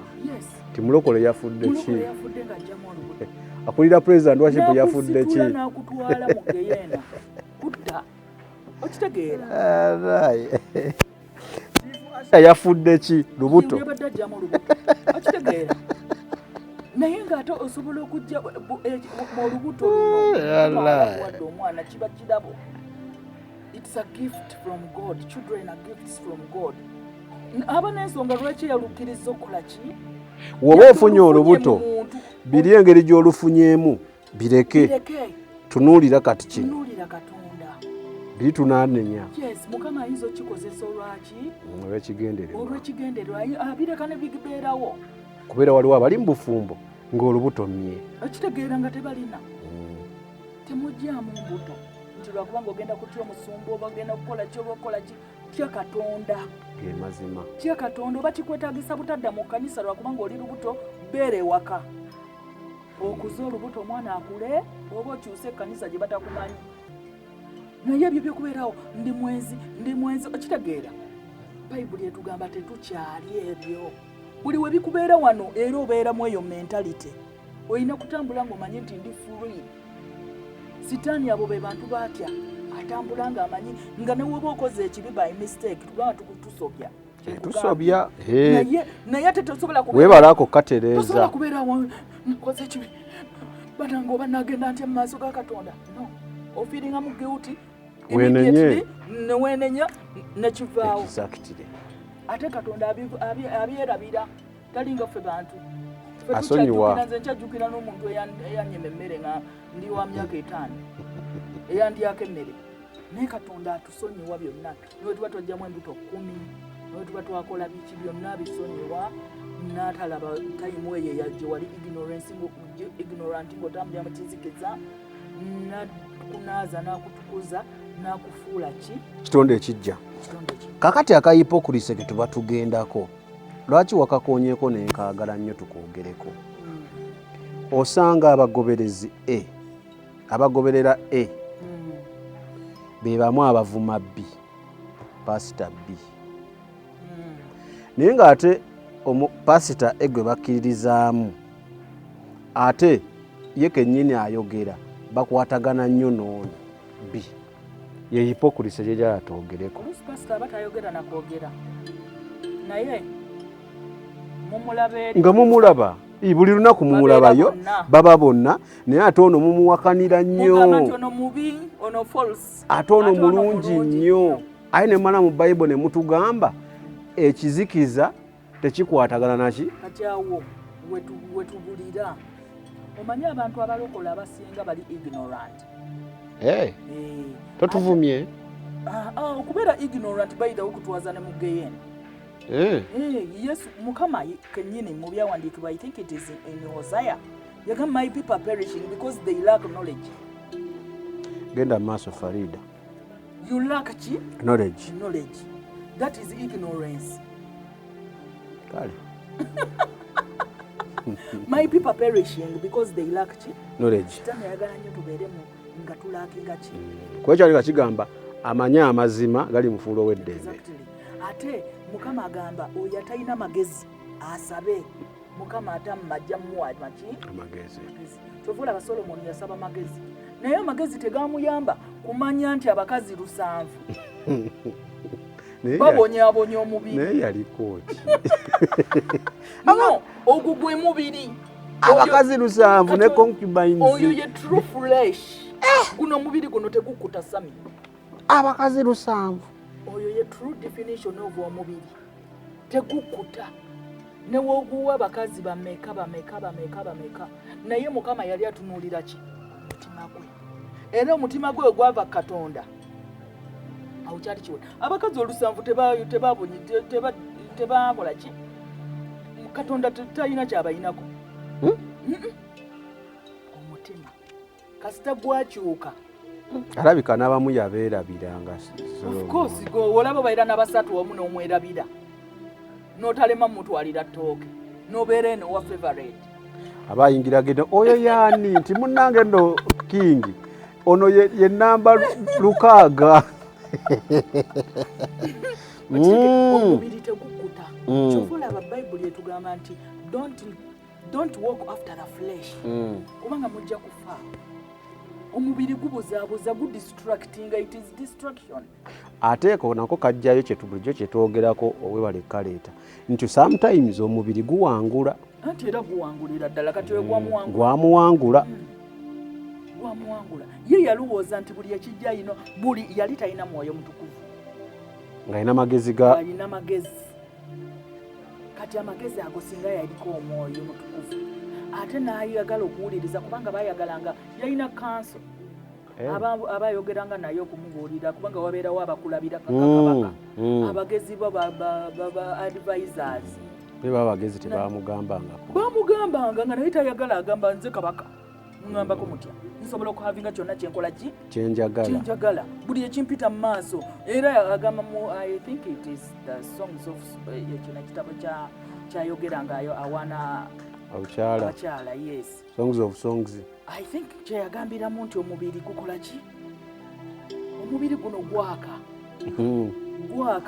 timulokole yafudde ki ng'aggyamu olubuto akulira president worship yafudde ki n'akutwala mu geyeena kutta okitegeera yafudde ki lubuto yabadde aggyamu olubuto okitegeera naye ng'ate osobola okujja mu olubuto lunowadde omwana kiba kirabo. It's a gift from God. Children are gifts from God. Aba n'ensonga lwaki yalukkiriza okukola ki? Woba ofunye olubuto biri engeri gy'olufunyemu bireke tunuulira kati kino. Tunuulira Katonda. bitunanenya. Yes, Mukama ayinza okikozesa olwaki? Olw'ekigendererwa. Abireka ne bibeerawo. Kubeera waliwo abali mu bufumbo ng'olubutomye. Okitegeera nga tebalina. Temugyamu mbuto. Nti lwakubanga ogenda kutya omusumba oba ogenda kukola ki oba okola ki. Tya Katonda. Ge mazima. Tya Katonda oba kikwetaagisa butadda mu kkanisa lwakubanga oli lubuto beera ewaka. Okuza olubuto omwana akule oba okyuse ekkanisa gye batakumanyi. Naye ebyo byekubeerawo ndi mwenzi okitegeera. Bayibuli etugamba tetukyali ebyo. Buli we bikubeera wano era obeeramu eyo mentality. Olina kutambula ng'omanyi nti ndi free. Sitaani abo be bantu batya. Atambula ng'amanyi nga ne woba okoze ekibi by mistake tugamba tukutusobya. Tusobya. Naye ate tosobola kubeera. Weebalako katereeza. Tosobola kubeera nkoze ekibi. Banange oba nagenda ntya mu maaso ga Katonda. No. Ofiiringa mu guilty. Wenenye. Neweenenya nekivaawo. Exactly. Ate Katonda abyerabira talinga ffe bantu. Asonyiwa. Nze nkyajjukira n'omuntu eyanyema emmere nga ndi wa myaka 5 eyandyako emmere. Naye Katonda atusonyiwa byonna. Niwe tuba twajjamu embuto 10, niwe tuba twakola biki byonna bisonyiwa. N'atalaba tayimu eyo yagye wali ignorant ng'otambulira mu kizikiza. N'akunaaza n'akutukuza n'akufuula ki? Kitonde ekijja. Kakati akayipokulise ke tuba tugendako. Lwaki wakakoonyeko nenkaagala nnyo tukwogereko? Osanga abagoberezi abagoberera be bamu abavuma B, pasita B. Naye ng'ate pasita gwe bakkiririzaamu ate ye kennyini ayogera bakwatagana nnyo n'ono B. Ye hipokulise gye gyatwogereko. Oluusi pasita aba tayogera na kwogera. Naye mumulabe nga mumulaba buli lunaku mumulabayo baba bonna naye ate ono mumuwakanira nnyo. Ono mubi, ono false. Ate ono mulungi nnyo. Aye ne mala mu Bayibuli ne mutugamba ekizikiza tekikwatagana naki? Kati awo wetubulira. Omanyi abantu abalokola abasinga bali ignorant. Totuvumye. Okubeera ignorant bayitawo kutwaza ne mugeyeni. Yesu Mukama kennyini mu byawandiikibwa, I think it is in Hosea, yagamba my people are perishing because they lack knowledge. Genda maaso Farida. You lack ki? Knowledge. That is ignorance. Kale. My people are perishing because they lack ki? Knowledge. Tana yagala nnyo tubeeremu nga tulaakinga ki? Kwekyali kigamba amanya amazima gali mufuulo w'eddembe. Exactly. Ate Mukama agamba oyo atalina magezi asabe. Mukama atamajja muwa maki? Amagezi. Kyovula Solomoni yasaba magezi. Naye amagezi tegamuyamba kumanya nti abakazi 7 babonyabonya omubiri. Naye yaliko ki? No, ogwo gwe mubiri. Abakazi 7 ne concubines. Oyo ye true flesh. Guno omubiri guno tegukkuta sami. Abakazi 7. Oyo ye true definition of omubiri. Tegukkuta. Ne woguwa abakazi bameka. Naye Mukama yali atunuulira ki? Mutima gwe. Era omutima gwe gwava Katonda. Awo kyali kiwe. Abakazi 7 tebakola ki? Katonda talina kyabayinako. Omutima. Kasita gwakyuka. Alabika n'abamu yabeerabiranga. Of course, olaba baira n'abasatu wamu n'omwerabira. N'otalema mutwalira ttooke. N'obeera eno wa favorite. Abayingira gendo oyo yaani nti munnange nno kingi. Ono ye namba 6. Omubiri tegukkuta. Kyova olaba Bayibuli etugamba nti don't walk after the flesh. Kubanga mujja kufa. Omubiri gubuzaabuza distracting, it is distraction. Ateeko nako kajjayo bulijjo kyetwogerako owebale kaleeta nti sometimes omubiri guwangula. Anti era guwangulira ddala kati gwamuwangula. Gwamuwangula. Ye yalowooza nti buli ekijja ino buli yali talina mwoyo mutukuvu. Ng'alina magezi ga. Alina magezi. Kati amagezi ago singa yaliko omwoyo mutukuvu. Ate n'ayagala okuwuliriza kubanga bayagalanga yalina kanso. abayogeranga naye okumubuulira kubanga wabeerawo abakulabira kakabaka abagezi bo baba advisors beba bagezi bamugambanga nga naye tayagala agamba nze kabaka ngambako mutya nsobola okuhavinga kyonna kyenkola ki kyenjagala buli ekimpita mu maaso era agamba mu I think it is the songs of ekino ekitabo kyayogeranga awaana abakyala yes songs of songs I think kyeyagambiramu nti omubiri gukola ki omubiri guno gwaka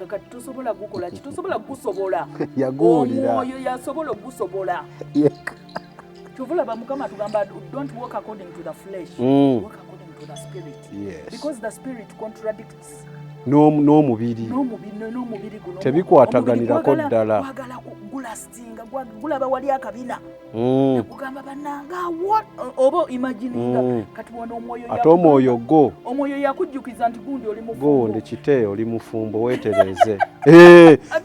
kati tosobola gukola ki tosobola gusobola omwoyo yasobola ogusobola kyovulaba Mukama tugamba don't walk according to the flesh walk according to the spirit because the spirit contradicts n'omubiri guno tebikwataganirako ddala gwagala gulastinga gulaba wali akabina kugamba bannanga oba imagininga kati wano omwoyo ate omwoyo yakujjukiza nti gundi oli gundi kite oli mufumbo weetereze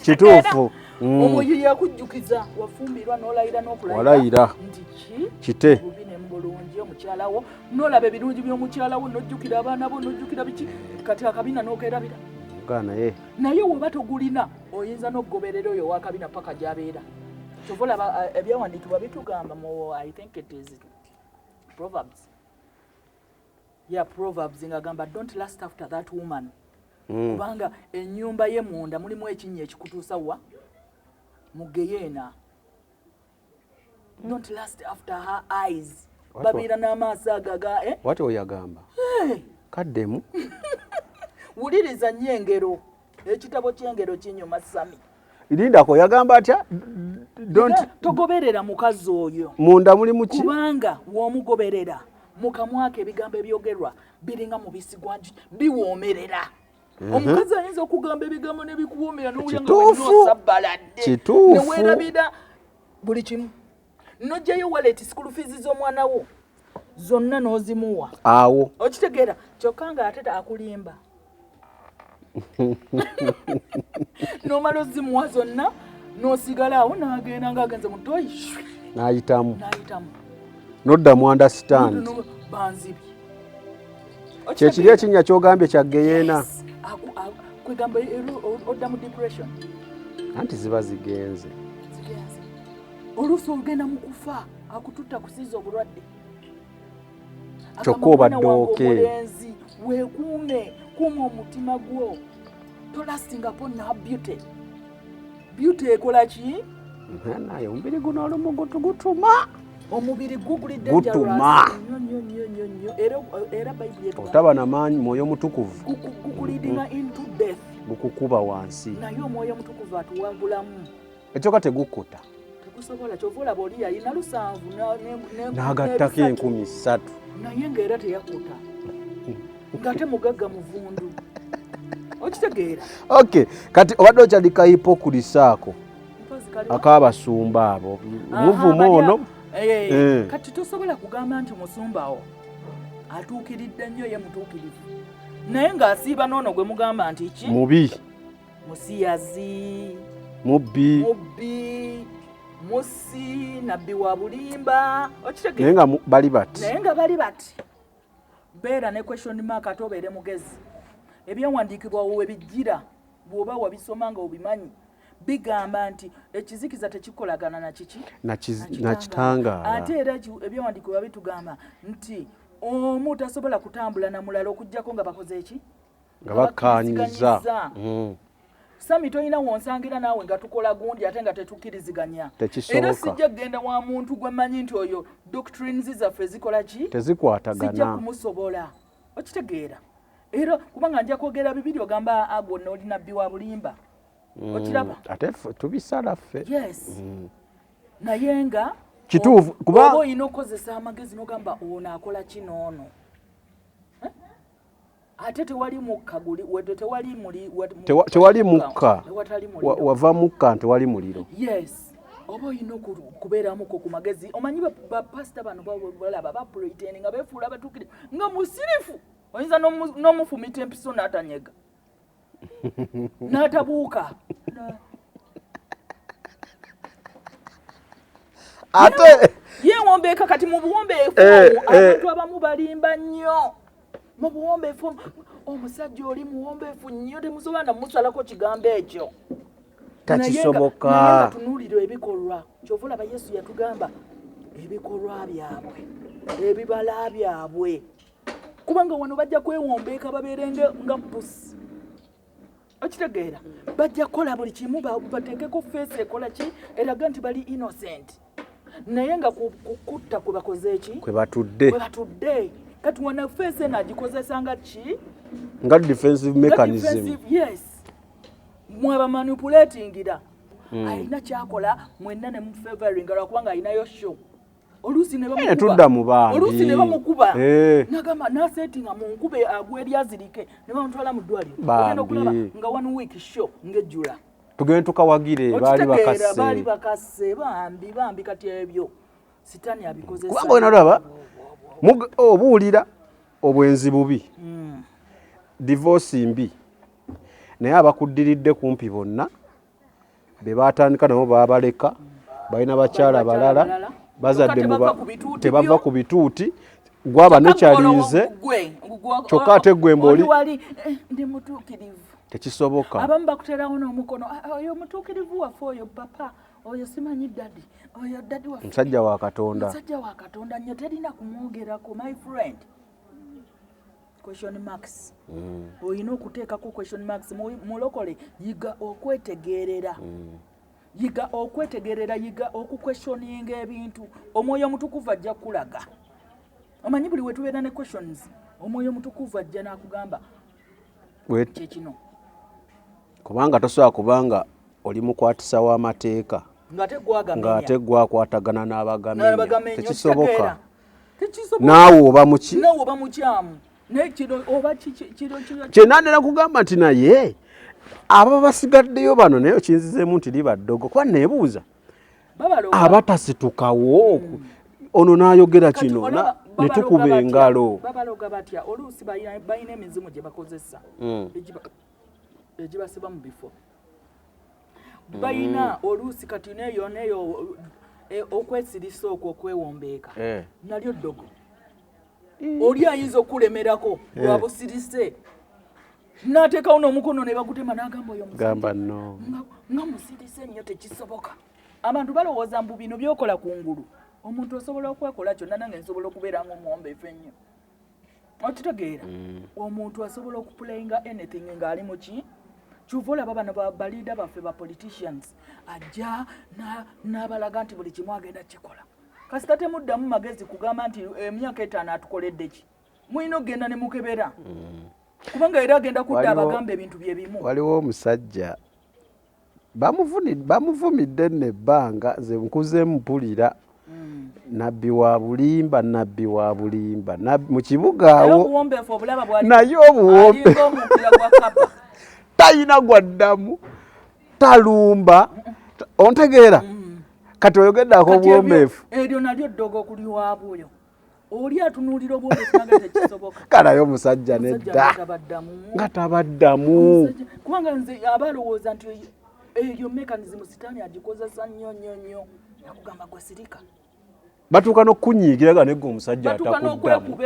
kituufu omwoyo yakujjukiza wafumbirwa n'olayira n'okulayira nti kite bubine mbulungi omukyalawo n'olaba ebirungi by'omukyalawo n'ojjukira abaana bo n'ojjukira biki kati akabina n'okerabira naye woba togulina oyinza n'okugoberera oyo wakabina paka gy'abeera kyova olaba ebyawandiikibwa bitugamba mu I think it is Proverbs Proverbs ng'agamba don't lust after that woman kubanga ennyumba ye munda mulimu ekinnya ekikutuusa wa mu geyeena don't lust after her eyes babeera n'amaaso agaga wati oyagamba kaddemu wuliriza nnyo engero ekitabo ky'engero kinyuma sami irindako yagamba atya togoberera mukazi oyo munda mulimu ki kubanga w'omugoberera mu kamwaka ebigambo ebyogerwa biringa mubisi gwanji biwoomerera omukazi ayinza okugamba ebigambo nebikuwoomera n'owulanga wenosabbaladde neweerabira buli kimu nojjayo waleti school fees z'omwana wo zonna n'ozimuwa awo okitegeera kyokka nga ate akulimba n'omala ozimuwa zonna n'osigala awo n'agenda ng'agenze mu toyi n'ayitamu nodda mu understand banzibi kyekiri ekinnya ky'ogambye kyageyeena kwegamba odda mu depression anti ziba zigenze oluusi ogenda mu kufa akututta kusiiza obulwadde kyokka obadde omulenzi weekuume kuuma omutima gwo tolastingapo na beauty ekola ki naye omubiri guno olumu gutuma omubiri gugulidde gutuma era bayibuli otaba namaanyi mwoyo mutukuvu gukulidinga into death gukukuba wansi naye omwoyo mutukuvu atuwangulamu ekyoka tegukkuta tegusobola kyova olaba oli yalina 7 n'agattako 3,000 naye ng'era teyakuta ng'ate mugagga muvundu okitegeera okay kati obadde okyalika hipokulisaako ak'abasumba abo omuvumu ono kati tosobola kugamba nti musumbawo atuukiridde nnyo ye mutuukirivu naye ng'asiiba n'ono gwe mugamba nti ki mubi musiyazi mubbi musi nabbi wa bulimba naye nga bali bati beera ne question mark ate obeere mugezi ebyawandiikibwa wowe bijjira bw'oba wabisoma nga obimanyi bigamba nti ekizikiza tekikolagana na kiki nakitangaala ate era ebyawandiikibwa bitugamba nti omu tasobola kutambula na mulala okuggyako nga bakoze eki nga bakkaanyiza sami tolina wonsangira naawe nga tukola gundi ate nga tetukkiriziganya era sijja kgenda wa muntu gwe mmanyi nti oyo doctrines zaffe zikola ki tezikwatagana sijja kumusobola okitegeera era kubanga nja kwogera bibiri ogamba agwo n'oli nabbi wa bulimba okiraba ate tubisala ffe yes naye nga kituufu kuba oyina okukozesa amagezi n'ogamba ono akola ki n'ono ate tewali mukka tewali mukka wava mukka tewali muliro yes oba oyina okubeeramuko ku magezi omanyi bapasita bano balaba bapreteni nga beefuula abatuukirivu nga musirifu oyinza n'omufumita empiso n'atanyega n'atabuuka ate yewombeeka kati mu buwombeefu abantu abamu balimba nnyo mu buwombeefu omusajja oli muwombeefu nnyo temusobola na musalako kigambo ekyo takisoboka naye nga tunuulira ebikolwa kyova olaba Yesu yatugamba ebikolwa byabwe ebibala byabwe kubanga wano bajja kwewombeeka babeere nga pusi okitegeera bajja kukola buli kimu bateekeko feesi ekola ki eraga nti bali innocent naye nga kukutta kwe bakoze eki kwe batudde kati wana feesi eno agikozesa nga ki nga defensive mechanism yes mwaba manipulatingira alina kyakola mwenna ne mufavoring lwakubanga alinayo show oluusi ne bamukuba nagamba nasetinga mu nkube agweryazirike ne bamutwala mu ddwaliro ogenda okulaba nga 1 week show ngejjula tugende tukawagire baali bakase bambi kati ebyo sitaani abikozesa kubanga wenalaba obuwulira obwenzi bubi divorce mbi naye abakuddiridde kumpi bonna be batandika nabo babaleka balina bakyala balala bazadde tebava ku bituuti gwaba nekyalinze kyokka ate gwemba oli ndi mutuukirivu tekisoboka abamu bakuterawo n'omukono oyo mutuukirivu waffe oyo papa oyo simanyi dadi oyo dadi waffe musajja wa Katonda nnyo terina kumwogerako my friend question marks olina okuteekako question marks mulokole yiga okwetegeerera yiga okuquestioninga ebintu omwoyo omutukuvu ajja kulaga omanyi buli wetubeera ne questions omwoyo omutukuvu ajja n'akugamba kyekino kubanga tosobola kubanga oli mukwatisa w'amateeka ng'ate gwakwatagana n'abagamenya tekisoboka naawe oba mukyamu kyenandera kugamba nti naye aba basigaddeyo bano naye okinzizeemu nti liba ddogo kuba neebuuza abatasitukawo ono n'ayogera kino ne tukuba engalo babaloga batya oluusi balina emizimu gye bakozesa egibasiba mu bifo balina oluusi kati neyo okwesirisa okwo okwewombeeka nalyo ddogo oli ayinza okulemerako lwa busirise n'ateekawo n'omukono ne bagutema n'agamba oyo gamba no nga musirise nnyo tekisoboka abantu balowooza mbu bino byokola kungulu omuntu osobola okwekola kyonna nange nsobola okubeera ng'omuwombeefu ennyo okitegeera omuntu asobola okupulayinga anything ng'ali mu ki kyuva olaba bano baliida baffe ba politicians ajja n'abalaga nti buli kimu agenda kikola kasita temuddamu magezi kugamba nti emyaka 5 atukoledde ki mulina okugenda ne mukebera kubanga era agenda kudda abagamba ebintu bye bimu waliwo omusajja bamuvumidde nebbanga nze nkuze mpulira nabbi wa bulimba mu kibuga awo naye obuwombe talina gwaddamu talumba ontegeera kati oyogeddako obuwombeefu eryo nalyo ddogo okuliwabwoyo oli atunuulira obuwombeefu naga tekisoboka kalayo omusajja nedda nga tabaddamu kubanga nze abalowooza nti eyo mekanizimu sitaani agikozesa nnyo nakugamba gwesirika batuuka n'okunyiigiraga negga omusajja atakuddamu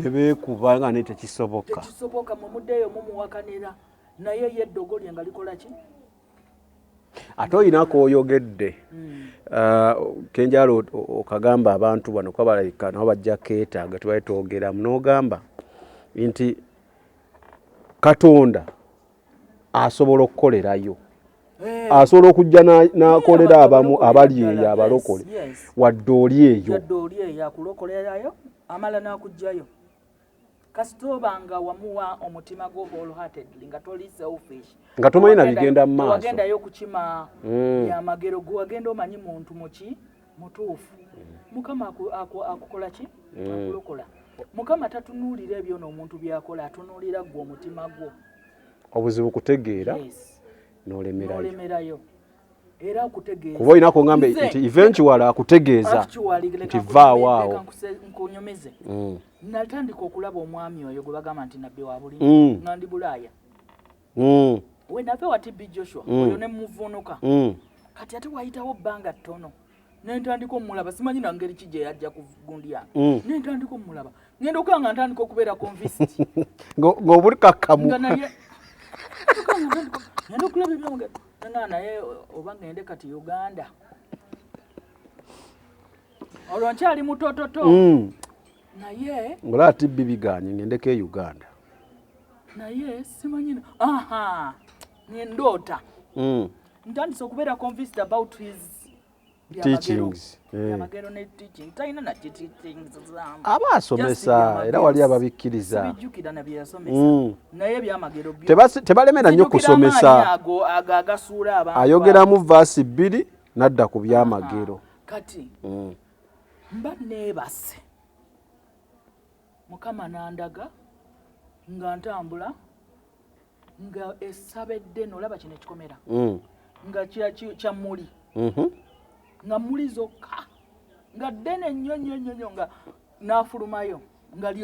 ne beekuba nga ne tekisoboka mumuddeeyo mumuwakanira naye ye eddogo lye nga likola ki ate oyinako oyogedde kenjala okagamba abantu bano kuba balayika nabo bajja keetaaga tubale twogeramu n'ogamba nti Katonda asobola okukolerayo asobola okujja n'akolera abamu abali eyo abalokole wadde oli eyo akulokolerayo amala n'akugjayo kasita obanga wamuwa omutima gwo wholeheartedly nga toli selfish nga tomanyi bigenda mu maaso wagendayo okukima yamagero gwe wagenda omanyi muntu muki mutuufu mukama akukola ki akulokola mukama tatunuulira ebyo n'omuntu byakola atunuulira gwe omutima gwo obuzibu kutegeera n'olemerayo era okutegeeza kuba olinako ngambe nti eventually akutegeeza nti vaawo nkunyumize natandika okulaba omwami oyo gwe bagamba nti nabbi wa buli nandi bulaaya we nave wa TB Joshua oyo ne muvunuka kati ate wayitawo bbanga ttono nentandika omulaba simanyi nangeri ki gye yajja ku gundi yange nentandika omulaba ngenda okanga ntandika okubeera convinced ng'obuli kakkamu nga naye ngenda okulaba ebyomugendo nga naye oba ngende kati Uganda olwo nkyali mutototo naye ng'olaba ati bibiganye ngendeko e Uganda naye simanyi nendoota ntandise okubeera convinced about his teachings byamagero ne teaching talina na teachings aba asomesa era wali ababikkiriza sibijjukira na bye yasomesa naye byamagero tebalemera nnyo kusomesa agasuula abantu ayogeramu vaasi 2 n'adda ku byamagero kati mba neebase Mukama nandaga nga ntambula nga esabedde nolaba kino ekikomera nga kya muli nga muli zokka nga ddene nnyo nga naafulumayo nga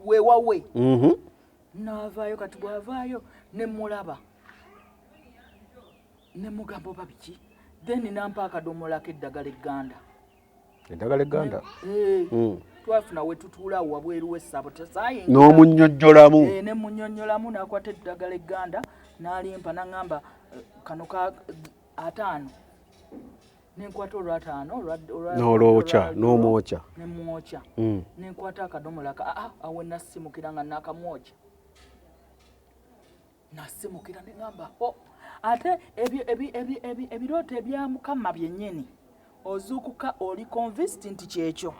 weewawe naavaayo kati bw'avaayo ne mulaba ne mugamba oba biki then nampa akadomola k'eddagala egganda eddagala egganda twafuna we tutuulaawo wabweru w'essabo tesayinga n'omunnyonnyolamu ne munnyonnyolamu n'akwata eddagala egganda n'alimpa n'aŋŋamba kano ka 5 nenkwata olw'ataano n'olwokya n'omwokya ne mwokya nenkwata akadomola awe nasimukira nga nakamwokya nasimukira ne ŋŋamba ate ebirooto ebya Mukama byennyini ozuukuka oli convinced nti kyekyo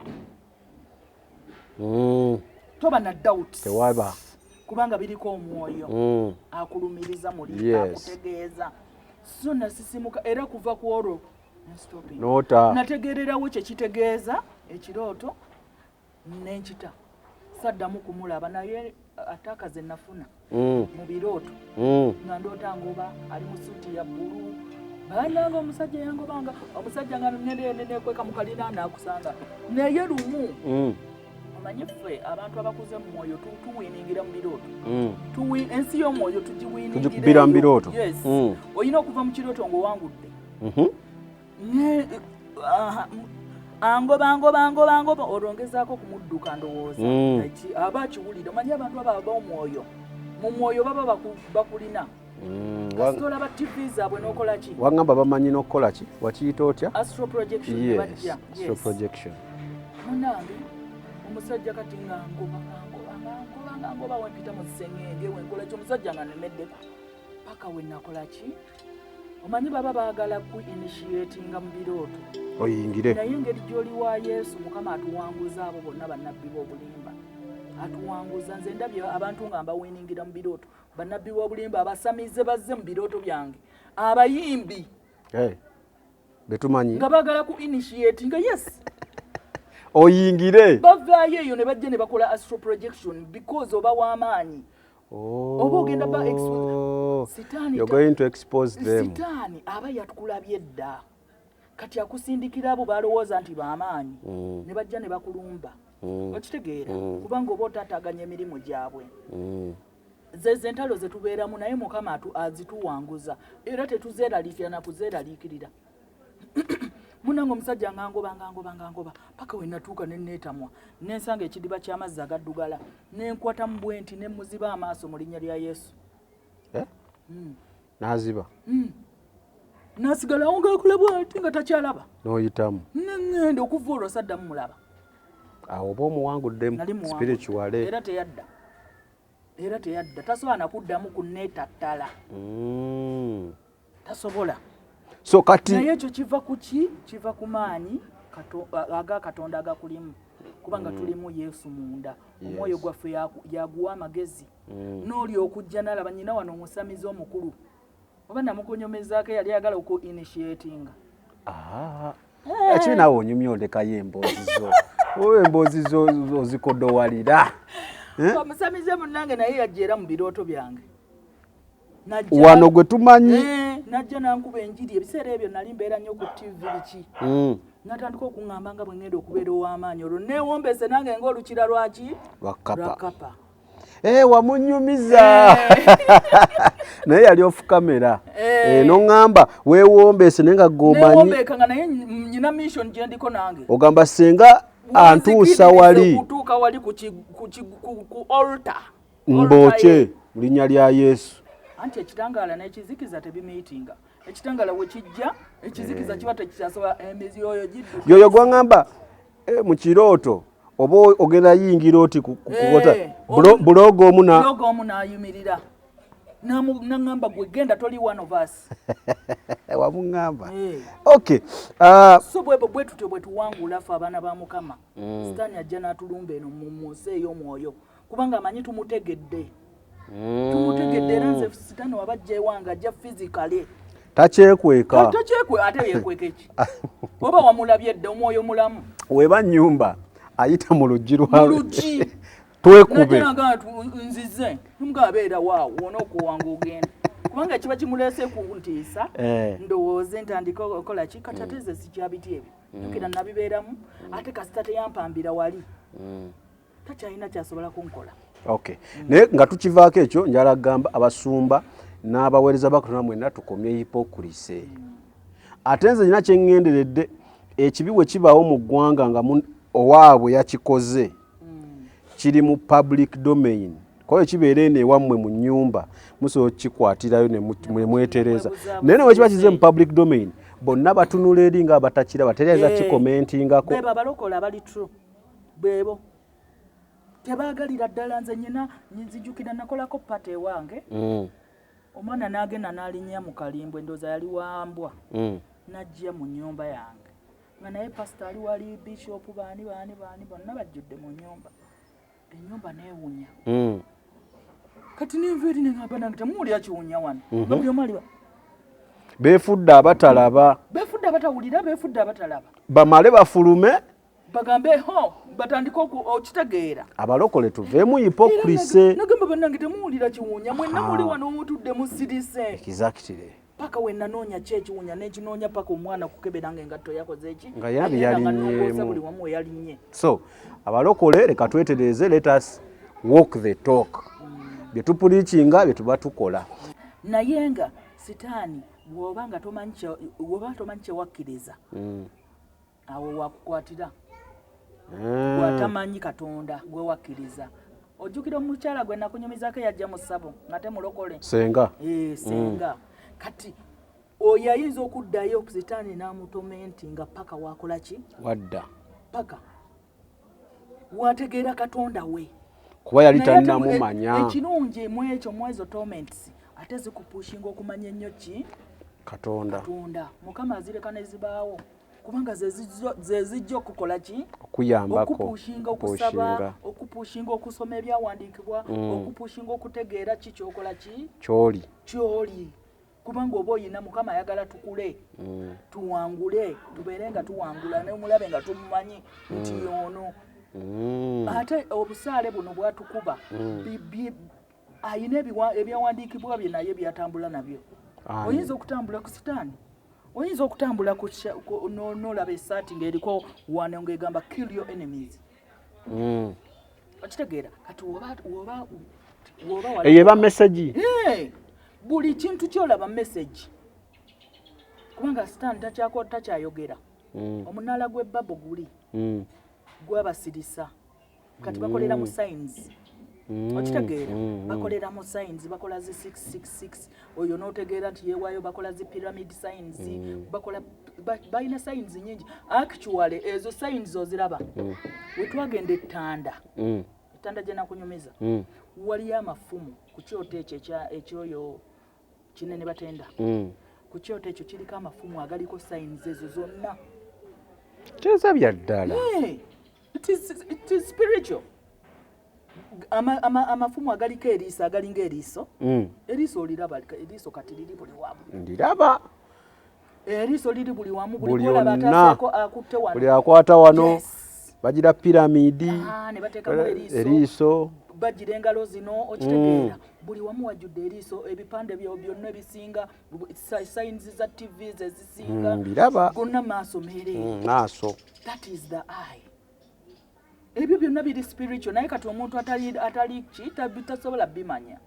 toba na doubt tewaba kubanga biriko omwoyo akulumiriza muli akutegeeza so nasisimuka era kuva ku olwo nota nategererawo kyekitegeeza ekirooto nenkita saddamu kumulaba naye atakaze nafuna mu birooto nga ndoota ngoba ali mu suuti ya bbulu bananga omusajja yangobanga omusajja nga nenekweka mu kalina naakusanga naye lumu omanyi ffe abantu abakuze mu mwoyo tuwiiningira mu birooto ensi y'omwoyo tugiwiiningirira mu birooto olina okuva mu kirooto ng'owangudde angoba olwongezaako kumudduka ndowooza aba akiwulira omanyi abantu aba b'omwoyo mu mwoyo baba bakulina kasitola ba TV zaabwe n'okola ki wagamba bamanyi n'okukola ki wakiyita otya astro projection bajja astro projection munange omusajja kati nga ngoba wempita mu ssengenge wenkola ki omusajja nga nemeddeko paka wenakola ki omanyi baba baagala ku initiatinga mu birooto oyingire naye engeri gy'oli wa Yesu Mukama atuwanguza abo bonna bannabbi b'obulimba atuwanguza nze ndabye abantu nga mbawiiningira mu birooto bannabbi b'obulimba abasamize bazze mu birooto byange abayimbi betumanyi nga baagala ku initiatinga yes oyingire bavaayo eyo ne bajja ne bakola astro projection because oba w'amaanyi oba ogenda ba you're going to expose them sitaani aba yatukulabye dda kati akusindikira abo balowooza nti b'amaanyi ne bajja ne bakulumba okitegeera kubanga oba otaataganya emirimu gyabwe ze entalo ze tubeeramu naye Mukama azituwanguza era tetuzeeraliikira na kuzeeraliikirira munange omusajja ngangoba paka we natuuka ne neetamwa nensanga ekidiba ky'amazzi agaddugala nenkwata mu bwenti ne muziba amaaso mu linnya lya Yesu n'aziba nasigalawo ngaakulabwa ati nga takyalaba n'oyitamu neŋŋenda okuva olwo saddamu mulaba awo oba omuwanguddemu spirituale era teyadda tasobola nakuddamu kunneetattala tasobola so kati naye ekyo kiva ku ki kiva ku maanyi aga Katonda agakulimu kubanga tulimu Yesu munda omwoyo gwaffe yaguwa amagezi n'oli okujja nalaba nyina wano omusamizi omukulu oba namukonyomezaako yali ayagala oku initiatinga ekiri naawe onyumya olekayo emboozi zo oba emboozi zo ozikodowalira omusamize munnange naye yajja era mu birooto byange wano gwe tumanyi najja nankuba enjiri ebiseera ebyo nali mbeera nnyo ku TV biki natandika okuŋŋamba nga bwe ŋŋenda okubeera ow'amaanyi olwo neewombese nange ng'olukira lwaki lwakapa wamunyumiza naye yali off camera noŋŋamba weewombeese naye nga gomanyi nyina mission gye ndiko nange ogamba senga antuusa wali kutuuka wali ku altar mbooke mu linnya lya Yesu. Anti ekitangaala n'ekizikiza tebimiitinga. Ekitangaala we kijja ekizikiza kiba tekikyasobola emizi oyo giddu. Yoyo gwangamba mu kirooto oba ogenda yingira oti kukota bulogo omu n'ayimirira. N'angamba gwe genda toli one of us. Wamuŋŋamba. Okay. So bwe tutyo bwe tuwangula ffe abaana ba Mukama. Sitaani ajja n'atulumba eno mu nsi ey'omwoyo. Kubanga amanyi tumutegedde. Tumutegedde era nze sitaani wabajja ewange ajja physically. Takyekweka. Ate yeekweka eki. Oba wamulabye dda omwoyo mulamu. Weba nnyumba ayita mu luggi lwawe. Mu luggi. Twekube. Nzize ntugabeera waawo wona okuwanga ogenda. Kubanga kiba kimuleese ku ntiisa ndowooze ntandika okola ki kati ate ze sikyabiti ebyo. Jjukira nabibeeramu ate kasita teyampambira wali. Takyalina kyasobola kunkola. Okay. Naye nga tukivaako ekyo njala kugamba abasumba n'abaweereza ba Katonda mwenna tukomye hypocrisy. Ate nze nina kye ŋŋenderedde ekibi bwe kibaawo mu ggwanga nga owaabwe yakikoze kiri mu public domain. Kwa hiyo kibeera eno ewammwe mu nnyumba musobola okukikwatirayo ne mwetereza. Naye bwe kiba kize mu public domain bonna batunula eri nga abatakiraba teriyinza kikomentingako. Beba abalokola abali true. Bebo. Tebaagalira ddala nze nyina nzijukira nakolako pate ewange. Omwana n'agenda n'alinnya mu kalimbwe ndooza yali wambwa. N'ajja mu nnyumba yange. Nga naye pasita ali wali bishop baani bonna bajjudde mu nnyumba. Ennyumba neewunya. Kati nenva eri neŋŋamba nange temuwulira kiwunya wano. Buli omu aliwa. Beefudde abatalaba. Beefudde abatawulira, beefudde abatalaba. Bamale bafulume. Bagambe batandika okitegeera. Abalokole tuveemu hypocrisy. Nagamba bannange temuwulira kiwunya mwenna muli wano mutudde musirise. Exactly. Paka we nanoonya ki ekiwunya n'ekinoonya paka omwana kukebera ng'engatto yakoze eki. Nga yalinnyemu. Buli wamu we yalinnye. So abalokole leka twetereze, let us walk the talk. Bye tupuliikinga bye tuba tukola. Naye nga sitaani bw'oba tomanyi kyewakkiriza awo wakukwatira. Bw'atamanyi Katonda gwe wakkiriza. Ojjukira omukyala gwe nakunyumizaako yajja mu ssabo nga temulokole. Senga. Senga. Kati oyo ayinza okuddayo sitaani n'amutomentinga paka wakola ki? Wadda. Paka wategeera Katonda we. Kuba yali tannamumanya. Ekirungi mu ekyo mu ezo torments ate zikupushinga okumanya ennyo ki? Katonda. Mukama azireka ne zibaawo. Kubanga ze zijja okukola ki? Okuyambako. Okupushinga okusaba, okupushinga okusoma ebyawandiikibwa, okupushinga okutegeera ki kyokola ki? Kyoli. Kubanga oba oyina Mukama ayagala tukule, tuwangule, tubeere nga tuwangula n'omulabe nga tumumanyi nti ono. Ate obusaale buno bwatukuba ayina ebyawandiikibwa bye naye byatambula nabyo. Oyinza okutambula ku sitaani. Oyinza okutambula n'olaba essaati ng'eriko wano ng'egamba kill your enemies. Okitegeera kati woba eyo eba message. Buli kintu kyolaba message. Kubanga sitaani takyayogera. Omunaala gw'ebbabo guli. Gwabasirisa. Kati bakolera mu signs. Okitegeera bakolera mu signs, bakola zi 666. Oyo n'otegeera nti yeewaayo bakola zi pyramid signs. Balina signs nyingi. Actually ezo signs oziraba. We twagenda ettanda. Ettanda gye nakunyumiza. Waliyo amafumu ku kyoto ekyoyo kinene batenda. Ku kyoto ekyo kiriko amafumu agaliko signs ezo zonna. Kyeza bya ddala. It is spiritual. Amafumu agaliko eriiso agalinga eriiso. Eriiso oliraba, eriiso kati liri buli wamu. Ndiraba. Eriiso liri buli wamu, buli kolaba ataseeko akutte wano. Buli akwata wano. Bagira piramidi. Ne bateekamu eriiso. Bagira engalo zino okitegeera. Buli wamu wajjudde eriiso, ebipande byonna ebisinga, signs za TV ezisinga. Ndiraba. Gonna maaso mere. Maaso. That is the eye. ebyo byonna biri spiritual naye kati omuntu atali ki tasobola bimanya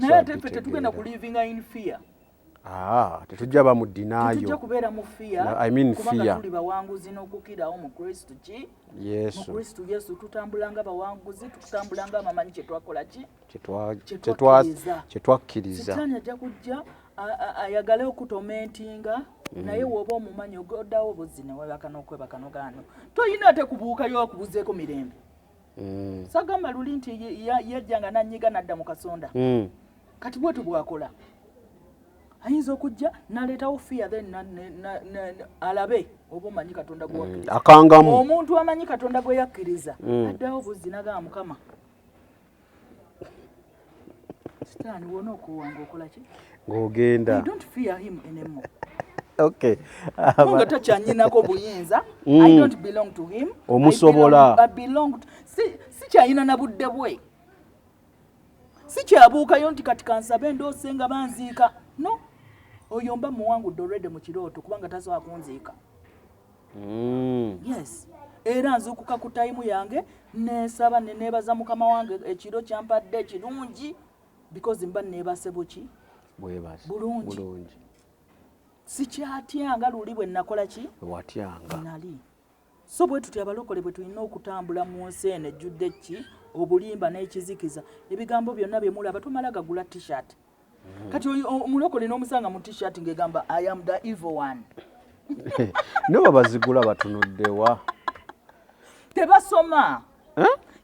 naye ate ffe tetugenda ku living in fear. Tetujja ba mu denial. Tetujja kubeera mu fear. I mean kubanga fear. Tuli bawanguzi n'okukirawo mu Kristo ki? Yesu. Mu Kristo Yesu tutambulanga bawanguzi, tutambulanga amamanyi kye twakola ki? Kye twakkiriza. Sitaani ajja kujja ayagale okutomentinga naye woba omumanyi ogoddawo obuzzi ne webaka n'okwebaka n'ogaano. Toyina ate kubuukayo okubuzeeko mirembe. Sagamba luli nti yajjanga n'annyiga n'adda mu kasonda. Kati bwetu bwakola. Ayinza okujja n'aleetawo fear then alabe oba omanyi Katonda gwe yakkiriza. Akangamu. Omuntu amanyi Katonda gwe yakkiriza addawo obuzzi n'agamba Mukama. Sitaani wona okuwanga okola ki? Ng'ogenda. I don't fear him anymore. Okay. Nga takyanyinako buyinza. I don't belong to him. Omusobola. I belong to... Si kyayina na budde bwe. Si kyabuukayo nti kati kansabe ndoose nga banziika. No. Oyo mba muwangudde already mu kirooto kubanga tasobola kunziika. Yes. Era nzuukuka ku time yange neesaba ne neebaza Mukama wange ekiro kyampadde ekirungi because mba neebase buki? Bwebaza. Bulungi. Sikyatyanga luli bwe nakola ki? Watyanga. Nali. So bwe tuti abalokole bwe tulina okutambula mu nsi eno ejjudde ki? Obulimba n'ekizikiza. Ebigambo byonna bye mulaba tumala gagula t-shirt. Kati omulokole n'omusanga mu t-shirt ng'egamba I am the evil one. No bazigula batunuddewa. Tebasoma.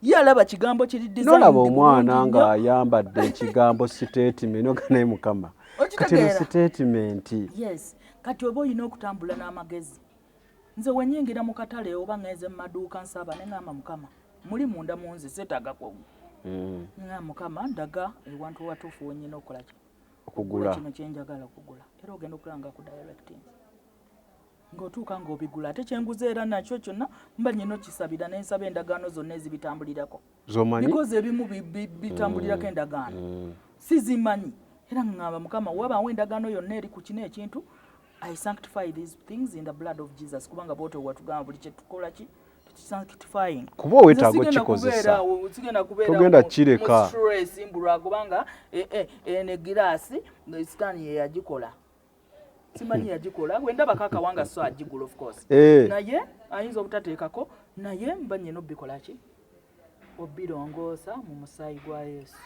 Ye alaba kigambo kiri design. Nolaba omwana nga ayambadde ekigambo statement oganaye Mukama. Kati no statement. Yes. Kati oba olina okutambula n'amagezi. Nze wenyingira mu katale oba ngeze mu maduuka nsaba ne ngamba Mukama. Muli munda mu nze setaga kwa. Nga Mukama ndaga ewantu watuufu wenyina okola ki? Okugula. Kino kyenjagala okugula. Era ogenda okulanga ku directing. Ng'otuuka ng'obigula ate kyenguze era nakyo kyonna mba nyina okisabira n'ensaba endagaano zonna ezibitambulirako. Zomanyi? Because ebimu bitambulirako endagaano. Sizimanyi. Era ngamba Mukama wabaawo endagaano yonna eri ku kino ekintu I sanctify these things in the blood of Jesus. Kubanga bw'otyo watugamba buli kye tukola ki? Sanctifying. Kuba weetaaga okikozesa. Togenda kireka. Stress mbulwa kubanga ene giraasi Sitaani ye yagikola. Simanyi yagikola wendaba kakawanga so agigula of course. Naye ayinza obutateekako naye mba nyina obbikola ki? Obbirongoosa mu musaayi gwa Yesu.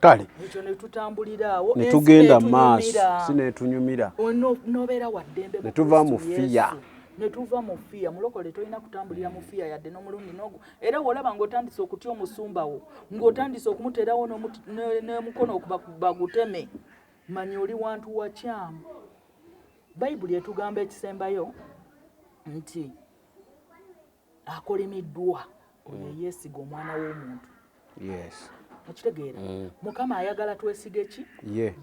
Kale. Ekyo ne tutambuliraawo. Ne tugenda maaso sineetunyumira. Nobeera waddembe. Ne tuva mu fiya. Ne tuva mu fiya. Mulokole tolina kutambulira mu fiya yadde n'omulundi n'ogu. Era olaba ng'otandise okutya omusumba wo. Ng'otandise okumuteerawo n'omukono okuba guteme. Manya oli wantu wakyamu. Bayibuli etugamba ekisembayo nti akolimiddwa oyo yeesiga omwana w'omuntu. Yes. Okitegeera? Mukama ayagala twesige ki? Ye.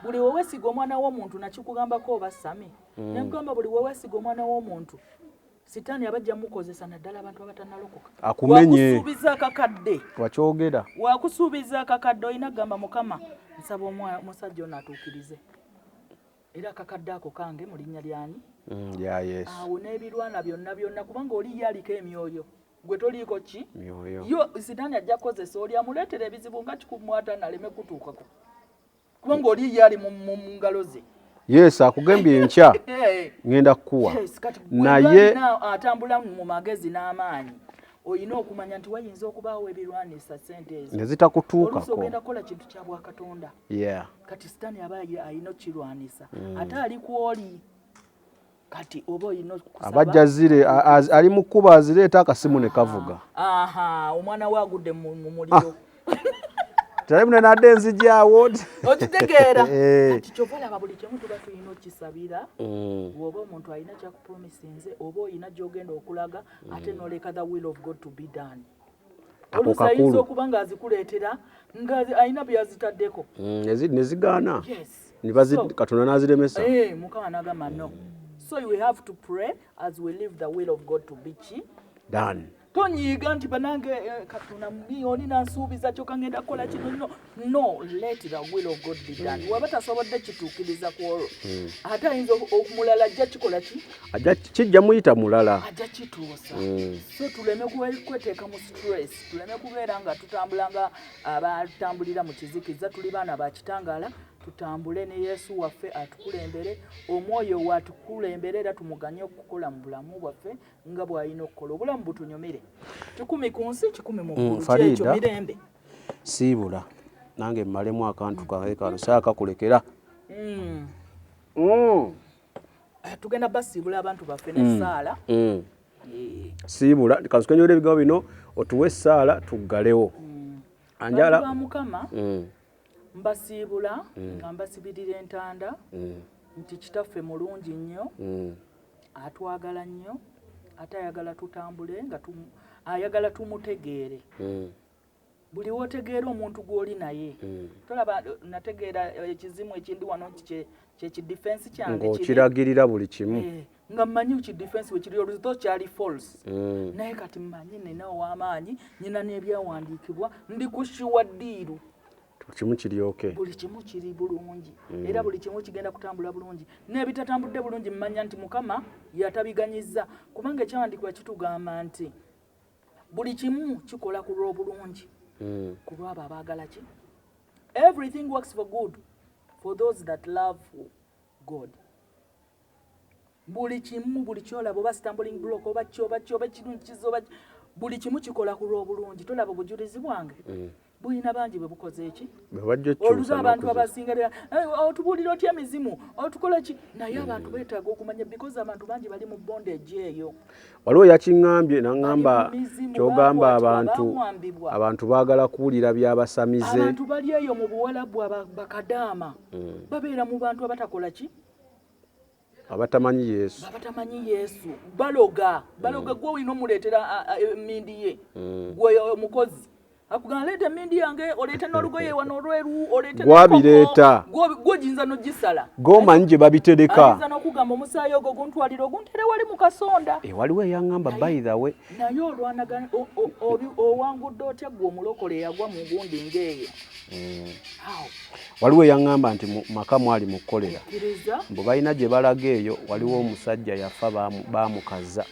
Buli weesiga omwana w'omuntu nakikugambako oba sami. Nekugamba buli weesiga omwana w'omuntu Sitaani abajja mukozesa naddala abantu abatannalokoka. Akumenye. Wakusuubiza akakadde. Wakyogera. Wakusuubiza akakadde olina gamba Mukama nsaba omusajja ono atuukirize. Era akakadde ako kange mu linnya lyani? Ya Yesu. Awo n'ebirwana byonna kubanga oli yaliko emyoyo. Gwe toliiko ki? Myoyo. Yo Sitaani ajja kukozesa oli amuleetera ebizibu nga kikumwata naleme kutuukako. Kubanga oli yali mu ngalo ze. Yes, akugambye enkya ngenda kukuwa. Naye atambula mu magezi n'amaanyi. Oyina okumanya nti wayinza okubaawo ebirwanisa ssente ezo. Ne zitakutuukako. Oluusi ogenda kukola kintu kya Bwakatonda. Yeah. Kati Sitaani aba alina okukirwanisa. Ate ali ku oli. Kati oba oyina okusaba. Abajja zire ali mu kkuba azireeta akasimu ne kavuga. Omwana we agudde mu muliro. Tali mune nadde enzijaawo. Okitegeera. Kati kyova laba buli kimu tuba tulina okisabira. Oba omuntu alina kyakupromisinze oba olina gy'ogenda okulaga ate n'oleka the will of God to be done. Oluusi ayinza okuba ng'azikuleetera nga alina byazitaddeko. Ne zigaana. Yes. Katonda n'aziremesa. Mukama n'agamba no. So we have to pray as we leave the will of God to be done. tonyiga nti banange katuna miliyoni nansuubiza kyokka ngenda kukola kino. No, let the will of God be done. Waba tasobodde kituukiriza ku olwo ate ayinza okumulala ajja kikola ki? Kijja muyita mulala. Ajja kituusa. So tuleme kweteeka mu stress, tuleme kubeera nga tutambula nga abatambulira mu kizikiza, tuli baana ba kitangaala. Tutambule ne Yesu waffe atukulembere, omwoyo watukulembere era tumuganye okukola mu bulamu bwaffe nga bw'alina okukola. Obulamu butunyumire. 10 ku nsi, 10 mu ggulu, kyekyo mirembe. Siibula nange mmalemu akantu kalo saaka kulekera. Tugenda basiibula abantu baffe n'essaala. Siibula kasukenyole ebigambo bino otuwe essaala tuggalewo. Anjala ba Mukama mbasiibula nga mbasibirira entanda nti kitaffe mulungi nnyo, atwagala nnyo, ate ayagala tutambule nga ayagala tumutegeere. Buli wotegeera omuntu gw'oli naye. Tolaba nategeera ekizimu ekindi wano kyekidifensi kyange ng'okiragirira buli kimu. Nga mmanyi kidifensi we kiri oluzito kyali false. Naye kati mmanyi nina ow'amaanyi, nyina n'ebyawandiikibwa, ndi ku shiwaddiiru. Kimu kiri okay. Buli kimu kiri bulungi. Era buli kimu kigenda kutambula bulungi. N'ebitatambudde bulungi mmanya nti Mukama yatabiganyizza. Kubanga ekyawandiikibwa kitugamba nti buli kimu kikola ku lw'obulungi. Ku lw'abo abaagala ki? Everything works for good for those that love God. Buli kimu, buli kyolaba oba stumbling block oba kirunkizo oba buli kimu kikola ku lw'obulungi. Tolaba obujulizi bwange. Buyina bangi bwe bukoze eki? Oluza abantu abasinga otubuulira otya Emizimu, otukola ki? Naye abantu beetaaga okumanya because abantu bangi bali mu bondage eyo. Waliwo yakiŋŋambye n'aŋŋamba ky'ogamba abantu baagala kuwulira by'abasamize. Abantu bali eyo mu Buwalabu bakadaama. Babeera mu bantu abatakola ki? Abatamanyi Yesu. Abatamanyi Yesu. Baloga gwe olina omuleetera emindi ye. Gwe omukozi. Akugana leeta emindi yange, oleete n'olugoye wano olweru, oleete gwabireeta. Gw'oyinza n'ogisala. G'omanyi gye babitereka. Ayinza n'okugamba omusaayi ogwo guntwalira oguntere wali mu kasonda. Waliwo eyaŋŋamba by the way. Naye olwanagana owangudde otya gwe omulokole eyagwa mu gundi ng'eyo. Waliwo eyaŋŋamba nti mu maka mwali mu kukolera. Mbu balina gye balaga eyo waliwo omusajja yafa baamukaza.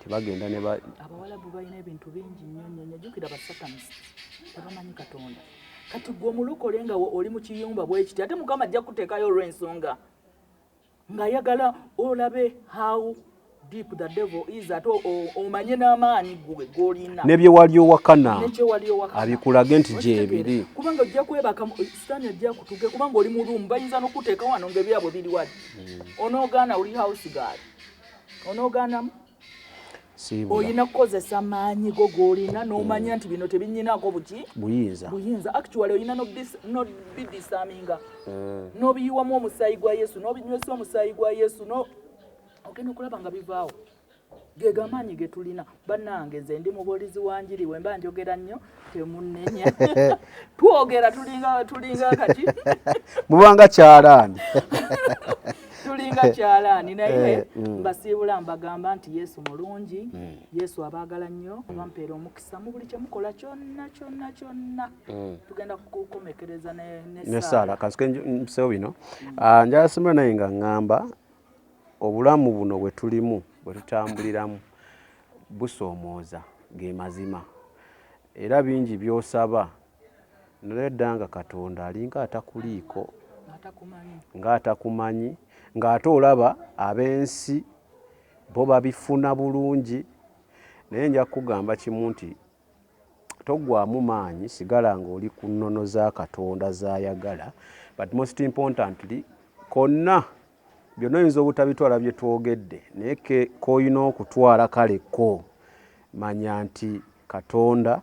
Bagenda ne Abawalabu balina ebintu bingi nnyo jjukira basatanisi tebamanyi Katonda. Kati gwe omulokole nga oli mu kiyumba bwe kiti ate Mukama ajja kuteekayo olw'ensonga ng'ayagala olabe how deep the devil is ate omanye n'amaanyi gwe g'olina nebye wali owakana abikulage nti gyebiri kubanga ojja kwebaka sitaani ajja kutuge kubanga oli mu lumu bayinza n'okuteeka wano ng'ebyabwe biri wali onoogaana oli house guard onoogaanamu oyina kukozesa maanyi go g'olina n'omanya nti bino tebinyinako buyinza actually oyina n'obidisaminga n'obiyiwamu omusaayi gwa Yesu n'obinywesa omusaayi gwa Yesu ogenda okulaba nga bivaawo gega amaanyi ge tulina bannange nze ndi mubuulizi wa njiri we mba njogera nnyo temunnenya twogera tulinga kati mubanga kyalaani tulinga kyalaani naye mbasiibula mbagamba nti Yesu mulungi Yesu abaagala nnyo bampeera omukisa mu buli kyemukola kyonna tugenda kukomekereza n'essaala kasike mpiseo bino njala simba naye nga ŋŋamba obulamu buno bwe tulimu bwe tutambuliramu busoomooza ge mazima era bingi by'osaba nedda nga Katonda alinga atakuliiko ng'atakumanyi ng'ate olaba ab'ensi bo babifuna bulungi naye nja kugamba kimu nti toggwamu maanyi sigala ng'oli ku nnono za Katonda z'ayagala but most importantly konna byonna oyinza obutabitwala bye twogedde naye k'olina okutwala kale ko manya nti Katonda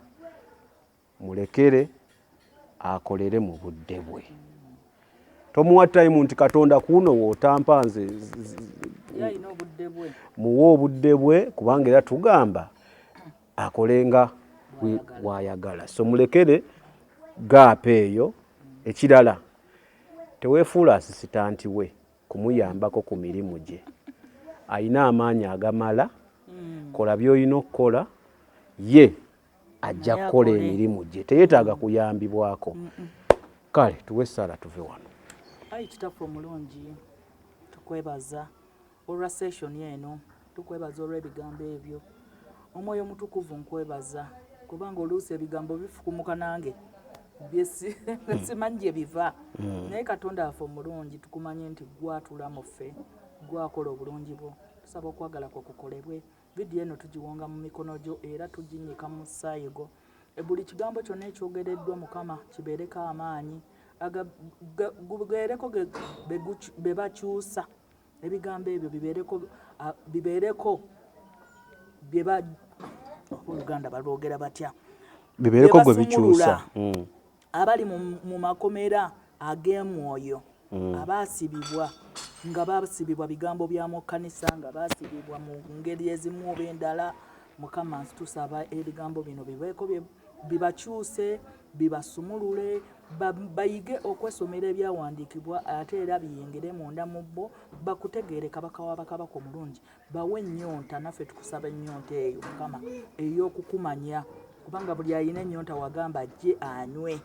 mulekere akolere mu budde bwe tomuwa time nti Katonda kuno w'otampanze muwe obudde bwe kubanga era tugamba akolenga wayagala so mulekere gaapa eyo ekirala teweefuula asisitanti we kumuyambako ku mirimu gye ayina amaanyi agamala kola by'olina okukola ye ajja kukola emirimu gye teyeetaaga kuyambibwako. Kale tuwe Sara tuve wano. Ayi kitaffe omulungi, tukwebaza olwa session eno, tukwebaza olw'ebigambo ebyo. Omwoyo mutukuvu nkwebaza kubanga oluusi ebigambo bifukumuka nange simanyi gye biva, naye Katonda waffe omulungi tukumanye nti gwatula mu ffe, gwakola obulungi bwo, tusaba okwagala kwo kukolebwe. Vidiyo eno tugiwonga mu mikono gyo era tuginnyika mu musaayi gwo. Buli kigambo kyonna ekyogereddwa Mukama kibeereko amaanyi, gubeereko be bakyusa, ebigambo ebyo bibeereko Oluganda balwogera batya, bibeereko gwe bikyusa abali mu makomera ag'emwoyo, abaasibibwa nga baasibibwa bigambo bya mu kkanisa, nga baasibibwa mu ngeri ezimu oba endala. Mukama tusaba ebigambo bino bibeeko bibakyuse, bibasumulule, bayige okwesomera ebyawandiikibwa ate era biyingire munda mu bo, bakutegeere kabaka wa bakabaka omulungi, bawe ennyonta. Naffe tukusaba ennyonta eyo Mukama ey'okukumanya, kubanga buli alina ennyonta wagamba ajje anywe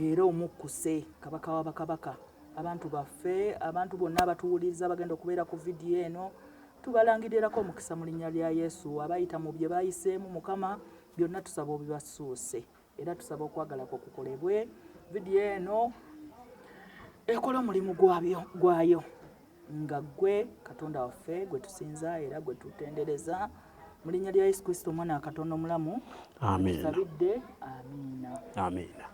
era omukkuse kabaka wa bakabaka. Abantu baffe, abantu bonna abatuwuliriza bagenda okubeera ku vidiyo eno, tubalangirirako omukisa mu linnya lya Yesu. Abayita mu bye bayiseemu Mukama byonna tusaba obibasuuse era tusaba okwagala kwo kukolebwe. Vidiyo eno ekola omulimu gwayo nga gwe Katonda waffe gwe tusinza era gwe tutendereza mu linnya lya Yesu Kristo omwana wa Katonda omulamu. Amen. Tusabidde. Amiina. Amiina.